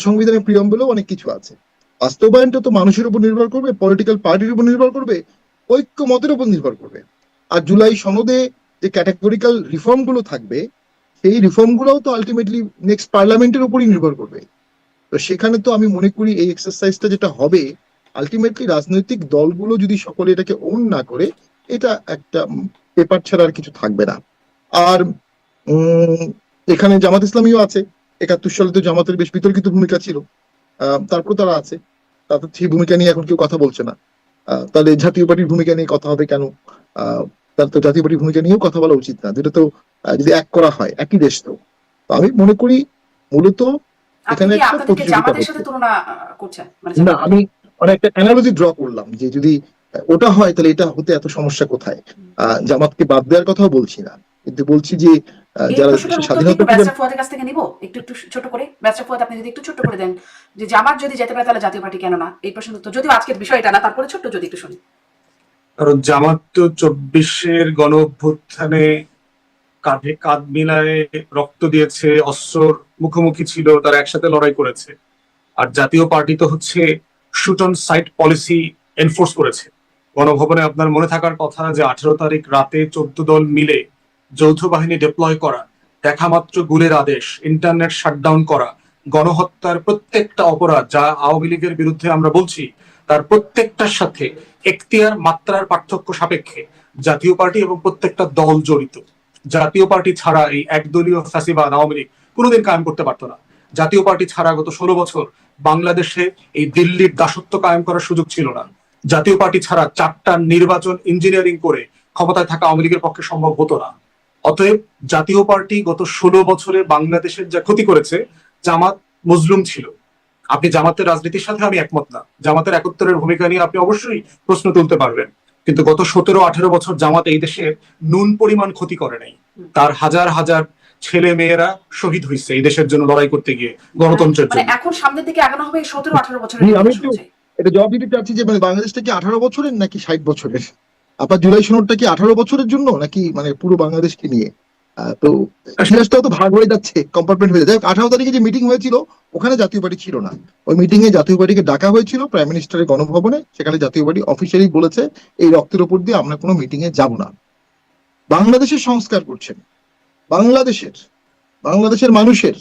সংবিধানের প্রিয়ম্বলেও অনেক কিছু আছে। বাস্তবায়নটা তো মানুষের উপর নির্ভর করবে, পলিটিক্যাল পার্টির উপর নির্ভর করবে, ঐক্যমতের উপর নির্ভর করবে। আর জুলাই সনদে যে ক্যাটাগরিক্যাল রিফর্ম গুলো থাকবে, সেই রিফর্ম গুলোও তো আলটিমেটলি নেক্সট পার্লামেন্টের উপরই নির্ভর করবে। তো সেখানে তো আমি মনে করি এই এক্সারসাইজটা যেটা হবে, আলটিমেটলি রাজনৈতিক দলগুলো যদি সকলে এটাকে ওন না করে, এটা একটা পেপার ছাড়া আর কিছু থাকবে না। আর এখানে জামাত ইসলামীও আছে। 71 সালে তো জামাতের বেশ বিতর্কিত ভূমিকা ছিল, তারপর তারা আছে, তাদের সেই ভূমিকা নিয়ে এখন কেউ কথা বলছে না। তাহলে জাতীয় পার্টির ভূমিকা নিয়ে কথা হবে কেন? তার তো জাতীয় পার্টির ভূমিকা নিয়েও কথা বলা উচিত না, যেটা তো যদি এক করা হয়, একই দেশ তো। আমি মনে করি মূলত এখানে একটা প্রতিযোগিতা হচ্ছে। না, আমি একটা অ্যানালজি ড্র করলাম যে যদি ওটা হয় তাহলে এটা হতে এত সমস্যা কোথায়। জামাতকে বাদ দেওয়ার কথাও বলছি না, কিন্তু বলছি যে যারা স্বাধীনতা কাছ থেকে নিব একটু একটু ছোট করে। ব্যারিস্টার ফুয়াদ, আপনি যদি একটু ছোট করে দেন যে জামাত যদি যেতে পারে তাহলে জাতীয় পার্টি কেন না, এই প্রশ্ন তো যদিও আজকের বিষয়টা না, তারপরে ছোট্ট যদি একটু শুনি। কারণ জামাত তো 24-এর গণ অভ্যুত্থানে কাঁধে কাঁধ মিলায়ে রক্ত দিয়েছে, অস্ত্রর মুখোমুখি ছিল, তারা একসাথে লড়াই করেছে। আর জাতীয় পার্টি তো হচ্ছে shoot on sight policy enforce করেছে। গণভবনে আপনার মনে থাকার কথা যে 18 তারিখ রাতে 14 দল মিলে যৌথ বাহিনী ডিপ্লয় করা, দেখা মাত্র গুলের আদেশ, ইন্টারনেট শাটডাউন করা, গণহত্যার প্রত্যেকটা অপরাধ যা আওয়ামী লীগের বিরুদ্ধে আমরা বলছি, তার প্রত্যেকটার সাথে এখতিয়ার মাত্রার পার্থক্য সাপেক্ষে জাতীয় পার্টি এবং প্রত্যেকটা দল জড়িত। জাতীয় পার্টি ছাড়া এই একদলীয় ফ্যাসিবাদ আওয়ামী লীগ কোনোদিন কায়েম করতে পারতো না। জাতীয় পার্টি ছাড়া গত 16 বছর বাংলাদেশে এই দিল্লির দাসত্ব কায়েম করার সুযোগ ছিল না। জাতীয় পার্টি ছাড়া 4টা নির্বাচন ইঞ্জিনিয়ারিং করে ক্ষমতায় থাকা আওয়ামী লীগের পক্ষে সম্ভব হতো না। অতএব জাতীয় পার্টি গত 16 বছরে বাংলাদেশের যা ক্ষতি করেছে, জামাত মজলুম ছিল। আপনি জামাতের রাজনীতির সাথে আমি একমত না, জামাতের একত্তরের ভূমিকা নিয়ে আপনি অবশ্যই প্রশ্ন তুলতে পারবেন, কিন্তু গত 17-18 বছর জামাত এই দেশে নুন পরিমাণ ক্ষতি করে নাই। তার হাজার হাজার ছেলে মেয়েরা শহীদ হয়েছে এই দেশের জন্য লড়াই করতে গিয়ে, গণতন্ত্রের মানে জন্য। এখন সামনের দিকে আগানো হবে 17-18 বছরের আমি কথা একটু শুনছি। এটা জবাব দিতে চাচ্ছি যে মানে বাংলাদেশটা কি 18 বছরের নাকি 60 বছরের? আপনার জুলাই সনদটা কি 18 বছরের জন্য নাকি মানে পুরো বাংলাদেশকে নিয়ে? তো ইতিহাসটাও তো ভাগ হয়ে যাচ্ছে, কম্পার্টমেন্ট হয়ে যাচ্ছে। 18 তারিখে যে মিটিং হয়েছিল ওখানে জাতীয় পার্টি ছিল না, ওই মিটিং এ জাতীয় পার্টিকে ডাকা হয়েছিল প্রাইম মিনিস্টারের গণভবনে, সেখানে জাতীয় পার্টি অফিসিয়ালি বলেছে এই রক্তের উপর দিয়ে আমরা কোনো মিটিং এ যাব না। বাংলাদেশের সংস্কার করছেন, বাংলাদেশের বাংলাদেশের মানুষের,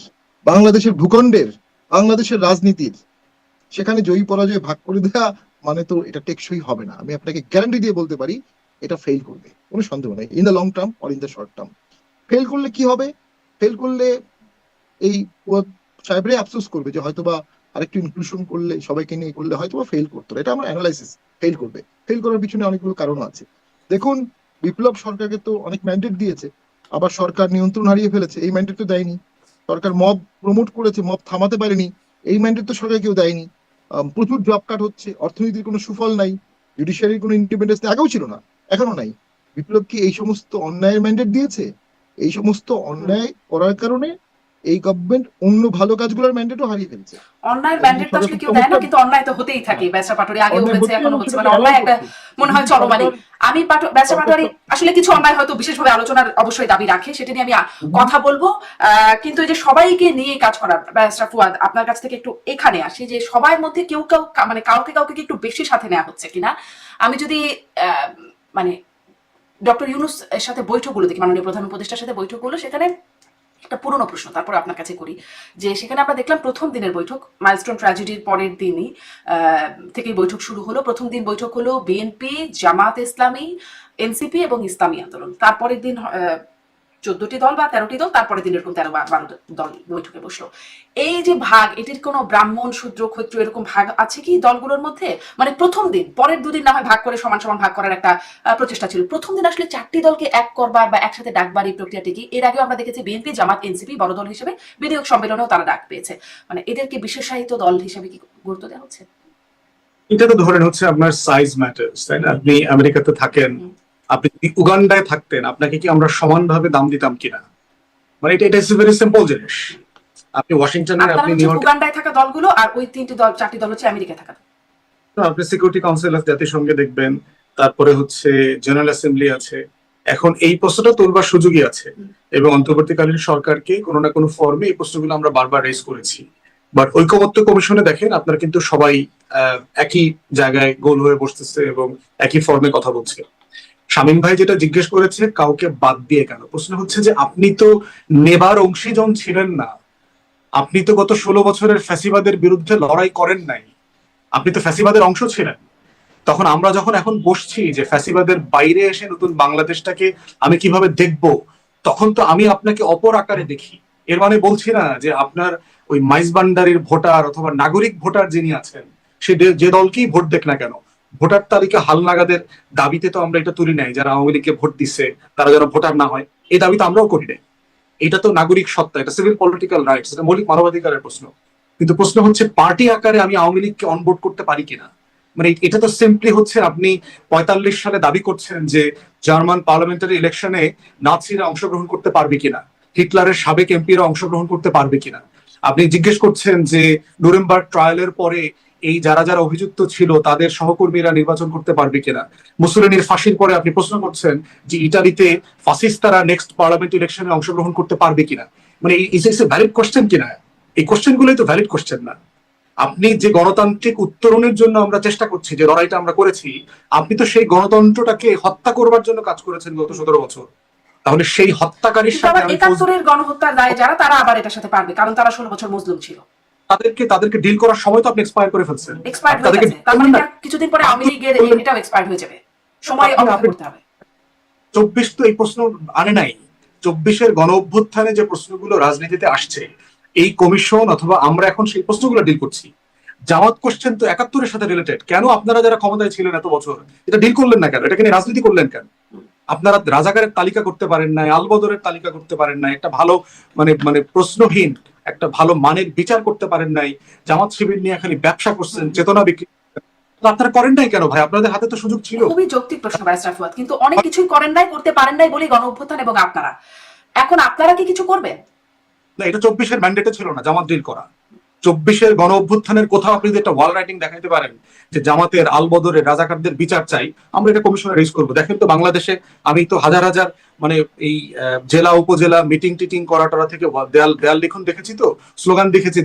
বাংলাদেশের ভূখণ্ডের, বাংলাদেশের রাজনীতির, সেখানে জয়ী পরাজয় ভাগ করে দেওয়া মানে তো এটা টেকসই হবে না। আমি আপনাকে গ্যারান্টি দিয়ে বলতে পারি এটা ফেল করবে, কোনো সন্দেহ নেই, in the long term or in the short term. Fail করলে কি হবে? ফেল করলে এই সাহেবরাই আফসোস করবে যে হয়তোবা আরেকটু ইনক্লুশন করলে, সবাইকে নিয়ে করলে হয়তোবা ফেল করতো। এটা আমার অ্যানালাইসিস, ফেল করবে। ফেল করার পিছনে অনেকগুলো কারণ আছে। দেখুন, বিপ্লব সরকারকে তো অনেক ম্যান্ডেট দিয়েছে, আবার সরকার নিয়ন্ত্রণ হারিয়ে ফেলেছে, এই ম্যান্ডেট তো দেয়নি। সরকার মব প্রমোট করেছে, মব থামাতে পারেনি, এই ম্যান্ডেট তো সরকার কেউ দেয়নি। প্রচুর জব কাট হচ্ছে, অর্থনীতির কোনো সুফল নাই, জুডিশিয়ারির কোনো ইন্ডিপেন্ডেন্স আগেও ছিল না, এখনো নাই। বিপ্লব কি এই সমস্ত অন্যায়ের ম্যান্ডেট দিয়েছে? এই সমস্ত অন্যায় করার কারণে এই গভর্নমেন্ট অন্য ভালো কাজগুলোর ম্যান্ডেটও হারিয়ে ফেলছে। অন্যায় ম্যান্ডেট তো আসলে কেউ দেয় না, কিন্তু অন্যায় তো হতেই থাকে। ব্যাচা পাটোয়ারি আগেও হয়েছে, এখনো হচ্ছে, মানে অন্যায় একটা মনে হয় চলমানি। আমি ব্যাচা পাটোয়ারি আসলে কিছু অন্যায় হয়তো বিশেষভাবে আলোচনার অবশ্যই দাবি রাখে, সেটা নিয়ে আমি কথা বলবো। কিন্তু এই যে সবাইকে নিয়ে কাজ করার, ব্যাচা ফুয়াদ আপনার কাছ থেকে একটু এখানে আসি যে সবার মধ্যে কেউ কেউ মানে কাউকে কাউকে কি একটু বেশি সাথে নেওয়া হচ্ছে কিনা। আমি যদি মানে ডক্টর ইউনূস এর সাথে বৈঠকগুলো দেখি, মাননীয় প্রধান উপদেষ্টার সাথে বৈঠকগুলো, সেখানে একটা পুরনো প্রশ্ন তারপর আপনার কাছে করি, যে সেখানে আমরা দেখলাম প্রথম দিনের বৈঠক, মাইলস্টোন ট্র্যাজেডির পরের দিনই থেকেই বৈঠক শুরু হলো। প্রথম দিন বৈঠক হলো বিএনপি, জামাত ইসলামী, এনসিপি এবং ইসলামী আন্দোলন। তারপরের দিন 14টি দল বা 13টি দল, তারপরের দিন এরকম 13 বা 12 দল বৈঠকে বসলো। এই যে ভাগ, এটির কোনো ব্রাহ্মণ শূদ্র ক্ষত্র এরকম ভাগ আছে কি দলগুলোর মধ্যে? মানে প্রথম দিন, পরের দুদিন না হয় ভাগ করে সমান সমান ভাগ করার একটা প্রচেষ্টা ছিল, প্রথম দিন আসলে 4টি দলকে এক করবার বা একসাথে ডাকবার এই প্রক্রিয়াটি কি? এর আগেও আমরা দেখেছি বিএনপি, জামাত, এনসিপি বড় দল হিসেবে বিনিয়োগ সম্মেলনেও তারা ডাক পেয়েছে, মানে এদেরকে বিশেষায়িত দল হিসেবে কি গুরুত্ব দেওয়া হচ্ছে? এটা তো ধরেন হচ্ছে আপনার সাইজ ম্যাটার্স, তাই না? আপনি আমেরিকাতে থাকেন, আপনি যদি উগান্ডায় থাকতেন, আপনাকে কি আমরা সমানভাবে দাম দিতাম কিনা? মানে এটা ইজ ভেরি সিম্পল জিনিস। আপনি ওয়াশিংটনে, আপনি নিউ ইয়র্কে, উগান্ডায় থাকা দলগুলো, আর ওই 3টি দল 4টি দল হচ্ছে আমেরিকায় থাকা। আপনি সিকিউরিটি কাউন্সিল অফ জাতিসংঘে দেখবেন, তারপরে হচ্ছে জেনারেল অ্যাসেম্বলি আছে। এখন এই প্রশ্নটা তোলবার সুযোগই আছে, এবং অন্তর্বর্তীকালীন সরকারকে কোনো না কোনো ফর্মে এই প্রশ্নগুলো আমরা বারবার রেজ করেছি। বাট ঐকমত্য কমিশনে দেখেন, আপনারা কিন্তু সবাই একই জায়গায় গোল হয়ে বসতেছে এবং একই ফর্মে কথা বলছে। শামীম ভাই যেটা জিজ্ঞেস করেছে, কাউকে বাদ দিয়ে কেন, প্রশ্ন হচ্ছে যে আপনি তো নেবার অংশীজন ছিলেন না, আপনি তো গত 16 বছরের ফ্যাসিবাদের বিরুদ্ধে লড়াই করেন নাই, আপনি তো ফ্যাসিবাদের অংশ ছিলেন। তখন আমরা যখন এখন বসছি যে ফ্যাসিবাদের বাইরে এসে নতুন বাংলাদেশটাকে আমি কিভাবে দেখব, তখন তো আমি আপনাকে অপর আকারে দেখি। এর মানে বলছি না যে আপনার ওই মাইজবান্ডারির ভোটার অথবা নাগরিক ভোটার যিনি আছেন, সে যে দলকেই ভোট দেখ না কেন, ভোটার তালিকা হালনাগাদের দাবিতে তো আমরা এটা তুলি নাই যারা আওয়ামী লীগকে ভোট দিচ্ছে তারা যেন ভোটার না হয়, এই দাবি তো আমরাও করি নাই। এটা তো নাগরিক সত্তা, এটা সিভিল পলিটিক্যাল রাইটস, এটা মৌলিক মানবাধিকারের প্রশ্ন। কিন্তু প্রশ্ন হচ্ছে পার্টি আকারে আমি আওয়ামী লীগকে অনবোর্ড করতে পারি কিনা। মানে এটা তো সিম্পলি হচ্ছে আপনি 45 সালে দাবি করছেন যে জার্মান পার্লামেন্টারি ইলেকশনে নাৎসিরা অংশগ্রহণ করতে পারবে কিনা, হিটলারের সাবেক এমপিরা অংশগ্রহণ করতে পারবে কিনা। আপনি জিজ্ঞেস করছেন যে নুরেমবার্গ ট্রায়ালের পরে এই যারা যারা অভিযুক্ত ছিল তাদের সহকর্মীরা নির্বাচন করতে পারবে কিনা। মুসোলিনির ফাঁসির পরে আপনি প্রশ্ন করছেন যে ইটালিতে ফাসিস্তারা নেক্সট পার্লামেন্ট ইলেকশনে অংশগ্রহণ করতে পারবে কিনা। মানে ইজ এ ভ্যালিড কোশ্চেন কিনা? এই কোশ্চেন গুলোই তো ভ্যালিড কোশ্চেন না। আপনি যে গণতান্ত্রিক উত্তরণের জন্য আমরা চেষ্টা করছি, যে লড়াইটা আমরা করেছি, আপনি তো সেই গণতন্ত্রটাকে হত্যা করবার জন্য কাজ করেছেন গত 17 বছর। তাহলে সেই হত্যাকারীর সাথে 71-এর গণহত্যার দায় যারা, তারা আবার এটার সাথে পারবে, কারণ তারা 16 বছর মজলুম ছিল। তাদেরকে ডিল করার সময় তো আপনি এক্সপায়ার করে ফেলছেন। কিছুদিন পরে আওয়ামী লীগের এটাও এক্সপায়ার হয়ে যাবে, সময় অপেক্ষা করতে হবে। 24 তো এই প্রশ্ন আনে নাই। 24-এর গণ অভ্যুত্থানে যে প্রশ্নগুলো রাজনীতিতে আসছে, এই কমিশন অথবা আমরা এখন সেই প্রশ্নগুলো ডিল করছি। জামাত কোশ্চেন তো 71-এর সাথে রিলেটেড। কেন আপনারা যারা ক্ষমতায় ছিলেন এত বছর এটা ডিল করলেন না কেন? এটাকে নিয়ে রাজনীতি করলেন কেন? আপনারা রাজাকারের তালিকা করতে পারেন নাই, আলবদরের তালিকা করতে পারেন নাই, একটা ভালো মানে মানে প্রশ্নহীন একটা ভালো মানের বিচার করতে পারেন নাই, জামাত শিবির নিয়ে খালি ব্যবসা করছেন, চেতনা বিক্রি। তো আপনারা করেন নাই কেন ভাই? আপনাদের হাতে তো সুযোগ ছিল। খুবই যৌক্তিক প্রশ্ন ব্যারিস্টার ফুয়াদ, কিন্তু অনেক কিছুই করেন নাই, করতে পারেন নাই বলেই গণ অভ্যুত্থান এবং আপনারা এখন আপনারা কি কিছু করবেন? না, এটা 24-এর ম্যান্ডেটে ছিল না জামাত ডিল করা। 24-এর গণ অভ্যুত্থানের কোথাও আপনি যদি একটা ওয়াল রাইটিং দেখাইতে পারেন যে জামাতের, আলবদরের, রাজাকারদের বিচার চাই, আমরা এটা কমিশনে রেজ করবো। দেখেন তো বাংলাদেশে আমি তো হাজার হাজার মানে এই জেলা উপজেলা মিটিং টিটিং করা থেকে দেয়াল দেয়াল লিখন দেখেছি, তো স্লোগান দেখেছি।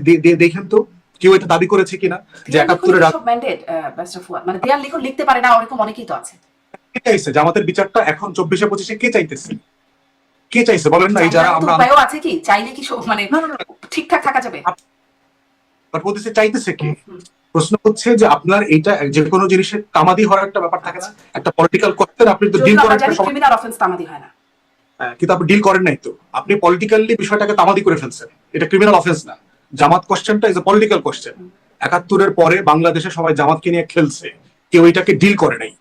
দেখেন তো কেউ এটা দাবি করেছে কিনা যে 71-এর ম্যান্ডেট ব্যারিস্টার ফুয়াদ, মানে দেয়াল লিখন লিখতে পারে না এরকম অনেকেই তো আছে। কে চাইছে জামাতের বিচারটা এখন 24-25-এ? কে চাইতেছে? কে চাইছে বলেন না? এই যারা আমরা উপায়ও আছে কি চাইলে কি মানে ঠিকঠাক থাকা যাবে? বলতেছে চাইতেছে কি? প্রশ্ন হচ্ছে যে আপনার এইটা যে কোনো জিনিসের তামাদি হওয়ার একটা ব্যাপার থাকে না, একটা পলিটিক্যাল কোশ্চেন আপনি তো ডিল করার একটা ক্রিমিনাল অফেন্স তামাদি হয় না, কিন্তু আপনি ডিল করেন নাই, তো আপনি পলিটিক্যালি বিষয়টাকে তামাদি করে ফেলছেন। এটা ক্রিমিনাল অফেন্স না। জামাত কোশ্চেনটা ইজ এ পলিটিক্যাল কোশ্চেন। 71-এর পরে বাংলাদেশে সবাই জামাতকে নিয়ে খেলছে, কেউ এটাকে ডিল করে নাই।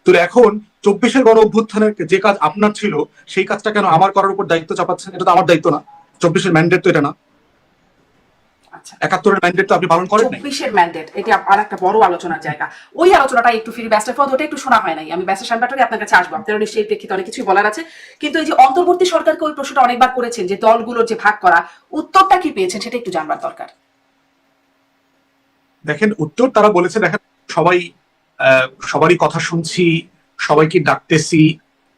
তো এখন 24-এর গণ অভ্যুত্থানের যে কাজ আপনার ছিল সেই কাজটা কেন আমার করার উপর দায়িত্ব চাপাচ্ছেন? এটা তো আমার দায়িত্ব না। 24-এর ম্যান্ডেট তো এটা না। 71-এর ম্যান্ডেট তো আপনি পালন করেন নাই। 24-এর ম্যান্ডেট এটা আর একটা বড় আলোচনার জায়গা। ওই আলোচনাটা একটু ফিরি ব্যারিস্টার ফুয়াদ, ওটা একটু শোনা হয় নাই। আমি ব্যারিস্টার শানবাটরি আপনার কাছে আসবো, আপনার নিশ্চয়ই প্রেক্ষিতে অনেক কিছুই বলার আছে। কিন্তু এই যে অন্তর্বর্তী সরকারকে ওই প্রশ্নটা অনেকবার করেছেন যে দলগুলোর যে ভাগ করা, উত্তরটা কি পেয়েছেন সেটা একটু জানবার দরকার। দেখেন উত্তর তারা বলেছে, দেখেন সবাই সবারই কথা শুনছি, সবাইকে ডাকতেছি,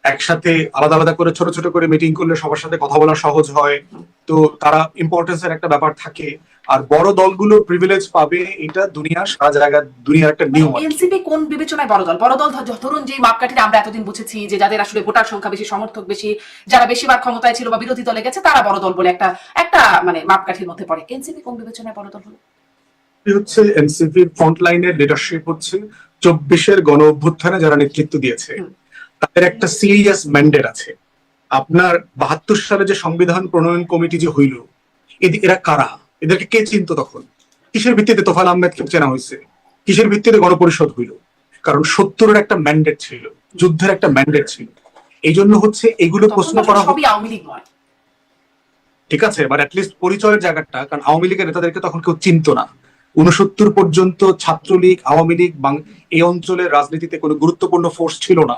একসাথে আলাদা আলাদা করে ছোট ছোট করে মিটিং করলে সবার সাথে কথা বলা সহজ হয়। তো তারা ইম্পর্টেন্সের একটা ব্যাপার থাকে, আর বড় দলগুলো প্রিভিলেজ পাবে, এটা দুনিয়ার সারা জায়গা দুনিয়ার একটা নিয়ম। এনসিপি কোন বিবেচনায় বড় দল? বড় দল ধরুন যে মাপকাঠিটা আমরা এতদিন বুঝেছি যে যাদের আসলে ভোটার সংখ্যা বেশি, সমর্থক বেশি, যারা বেশিরভাগ ক্ষমতায় ছিল বা বিরোধী দলে গেছে, তারা বড় দল বলে একটা মানে মাপকাঠির মধ্যে পড়ে। এনসিপি কোন বিবেচনায় বড় দল হলো? হচ্ছে এনসিপির ফ্রন্ট লাইনের লিডারশিপ হচ্ছে 24-এর গণ অভ্যুত্থানে যারা নেতৃত্ব দিয়েছে, তাদের একটা সিরিয়াস ম্যান্ডেট আছে। আপনার 72 সালে যে সংবিধান প্রণয়ন কমিটি যে হইল, এরা কারা? এদেরকে কে চিনত তখন? কিসের ভিত্তিতে তোফায়েল আহমেদকে চেনা হয়েছে? কিসের ভিত্তিতে গণপরিষদ হইল? কারণ 70-এর একটা ম্যান্ডেট ছিল, যুদ্ধের একটা ম্যান্ডেট ছিল। এই জন্য হচ্ছে এগুলো প্রশ্ন করা সবই আওয়ামী লীগ নয়, ঠিক আছে, বাট অ্যাটলিস্ট পরিচয়ের জায়গাটা, কারণ আওয়ামী লীগের নেতাদেরকে তখন কেউ চিনত না। 69 পর্যন্ত ছাত্রলীগ, আওয়ামী লীগ এই অঞ্চলের রাজনীতিতে কোনো গুরুত্বপূর্ণ ফোর্স ছিল না।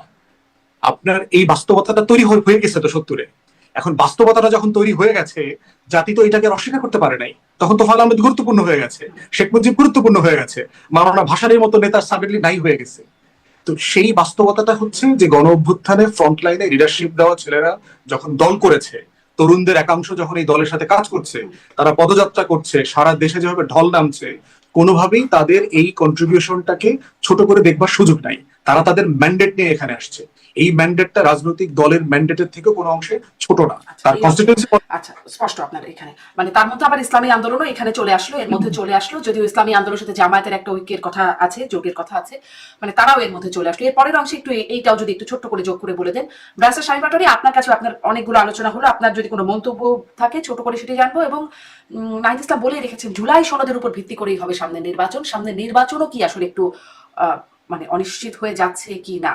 আপনার এই বাস্তবতাটা তৈরি হয়ে গেছে তো 70-এ। এখন বাস্তবতাটা যখন তৈরি হয়ে গেছে, জাতি তো এটাকে অস্বীকার করতে পারে নাই। তখন তো তোফায়েল আহমেদ গুরুত্বপূর্ণ হয়ে গেছে, শেখ মুজিব গুরুত্বপূর্ণ হয়ে গেছে, মাওলানা ভাসানীর মতো নেতা সাডেনলি নাই হয়ে গেছে। তো সেই বাস্তবতাটা হচ্ছে যে গণ অভ্যুত্থানে ফ্রন্ট লাইনে লিডারশিপ দেওয়া ছেলেরা যখন দল করেছে, তরুণদের একাংশ যখন এই দলের সাথে কাজ করছে, তারা পদযাত্রা করছে, সারা দেশে যেভাবে ঢল নামছে, কোনোভাবেই তাদের এই কন্ট্রিবিউশনটাকে ছোট করে দেখবার সুযোগ নাই। তারা তাদের ম্যান্ডেট নিয়ে এখানে আসছে। এই ম্যান্ডেটটা রাজনৈতিক দলের ম্যান্ডেটের থেকে কোনো অংশে ছোট না। তার কনস্টিটিউয়েন্সি আচ্ছা স্পষ্ট আপনার এখানে, মানে তার মধ্যে আবার ইসলামী আন্দোলনও এখানে চলে আসলো, এর মধ্যে চলে আসলো। যদিও ইসলামী আন্দোলনের সাথে জামায়াতের একটা ঐক্যের কথা আছে, যোগের কথা আছে, মানে তারাও এর মধ্যে চলে আসলো। এর পরের অংশে একটু এইটাও যদি একটু ছোট্ট করে যোগ করে বলে দেন। ব্যারিস্টার শামীম পাটোয়ারী, আপনার কাছে আপনার অনেকগুলো আলোচনা হলো, আপনার যদি কোনো মন্তব্য থাকে ছোট করে সেটি জানবো। এবং নাহিদ ইসলাম বলে রেখেছেন জুলাই সনদের উপর ভিত্তি করেই হবে সামনে নির্বাচন। সামনে নির্বাচনও কি আসলে একটু মানে অনিশ্চিত হয়ে যাচ্ছে কি না?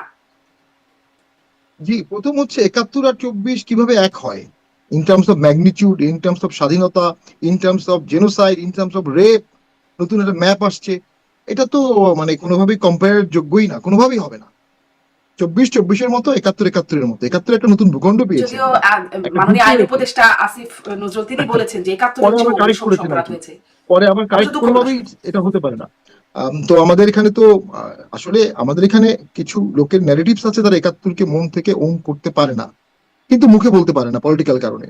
জি, প্রথম হচ্ছে 71 আর 24 কিভাবে এক হয় in terms of magnitude, in terms of স্বাধীনতা, in terms of genocide, in terms of rape. নতুন একটা ম্যাপ আসছে, এটা তো মানে কোনোভাবেই কম্পেয়ার যোগ্যই না, কোনোভাবেই হবে না। 24-24-এর মতো, 71-71-এর মতো। 71 একটা নতুন ভূখণ্ড পেয়েছে। যদিও মাননীয় আইন উপদেষ্টা আসিফ নজরুল তিনি বলেছেন যে 71 পরে আবার কারেক্ট কোনোভাবেই এটা হতে পারে না। তো আমাদের এখানে তো আসলে আমাদের এখানে কিছু লোকের ন্যারেটিভস আছে, তারা 71-কে মন থেকে ওন করতে পারে না, কিন্তু মুখে বলতে পারে না পলিটিক্যাল কারণে।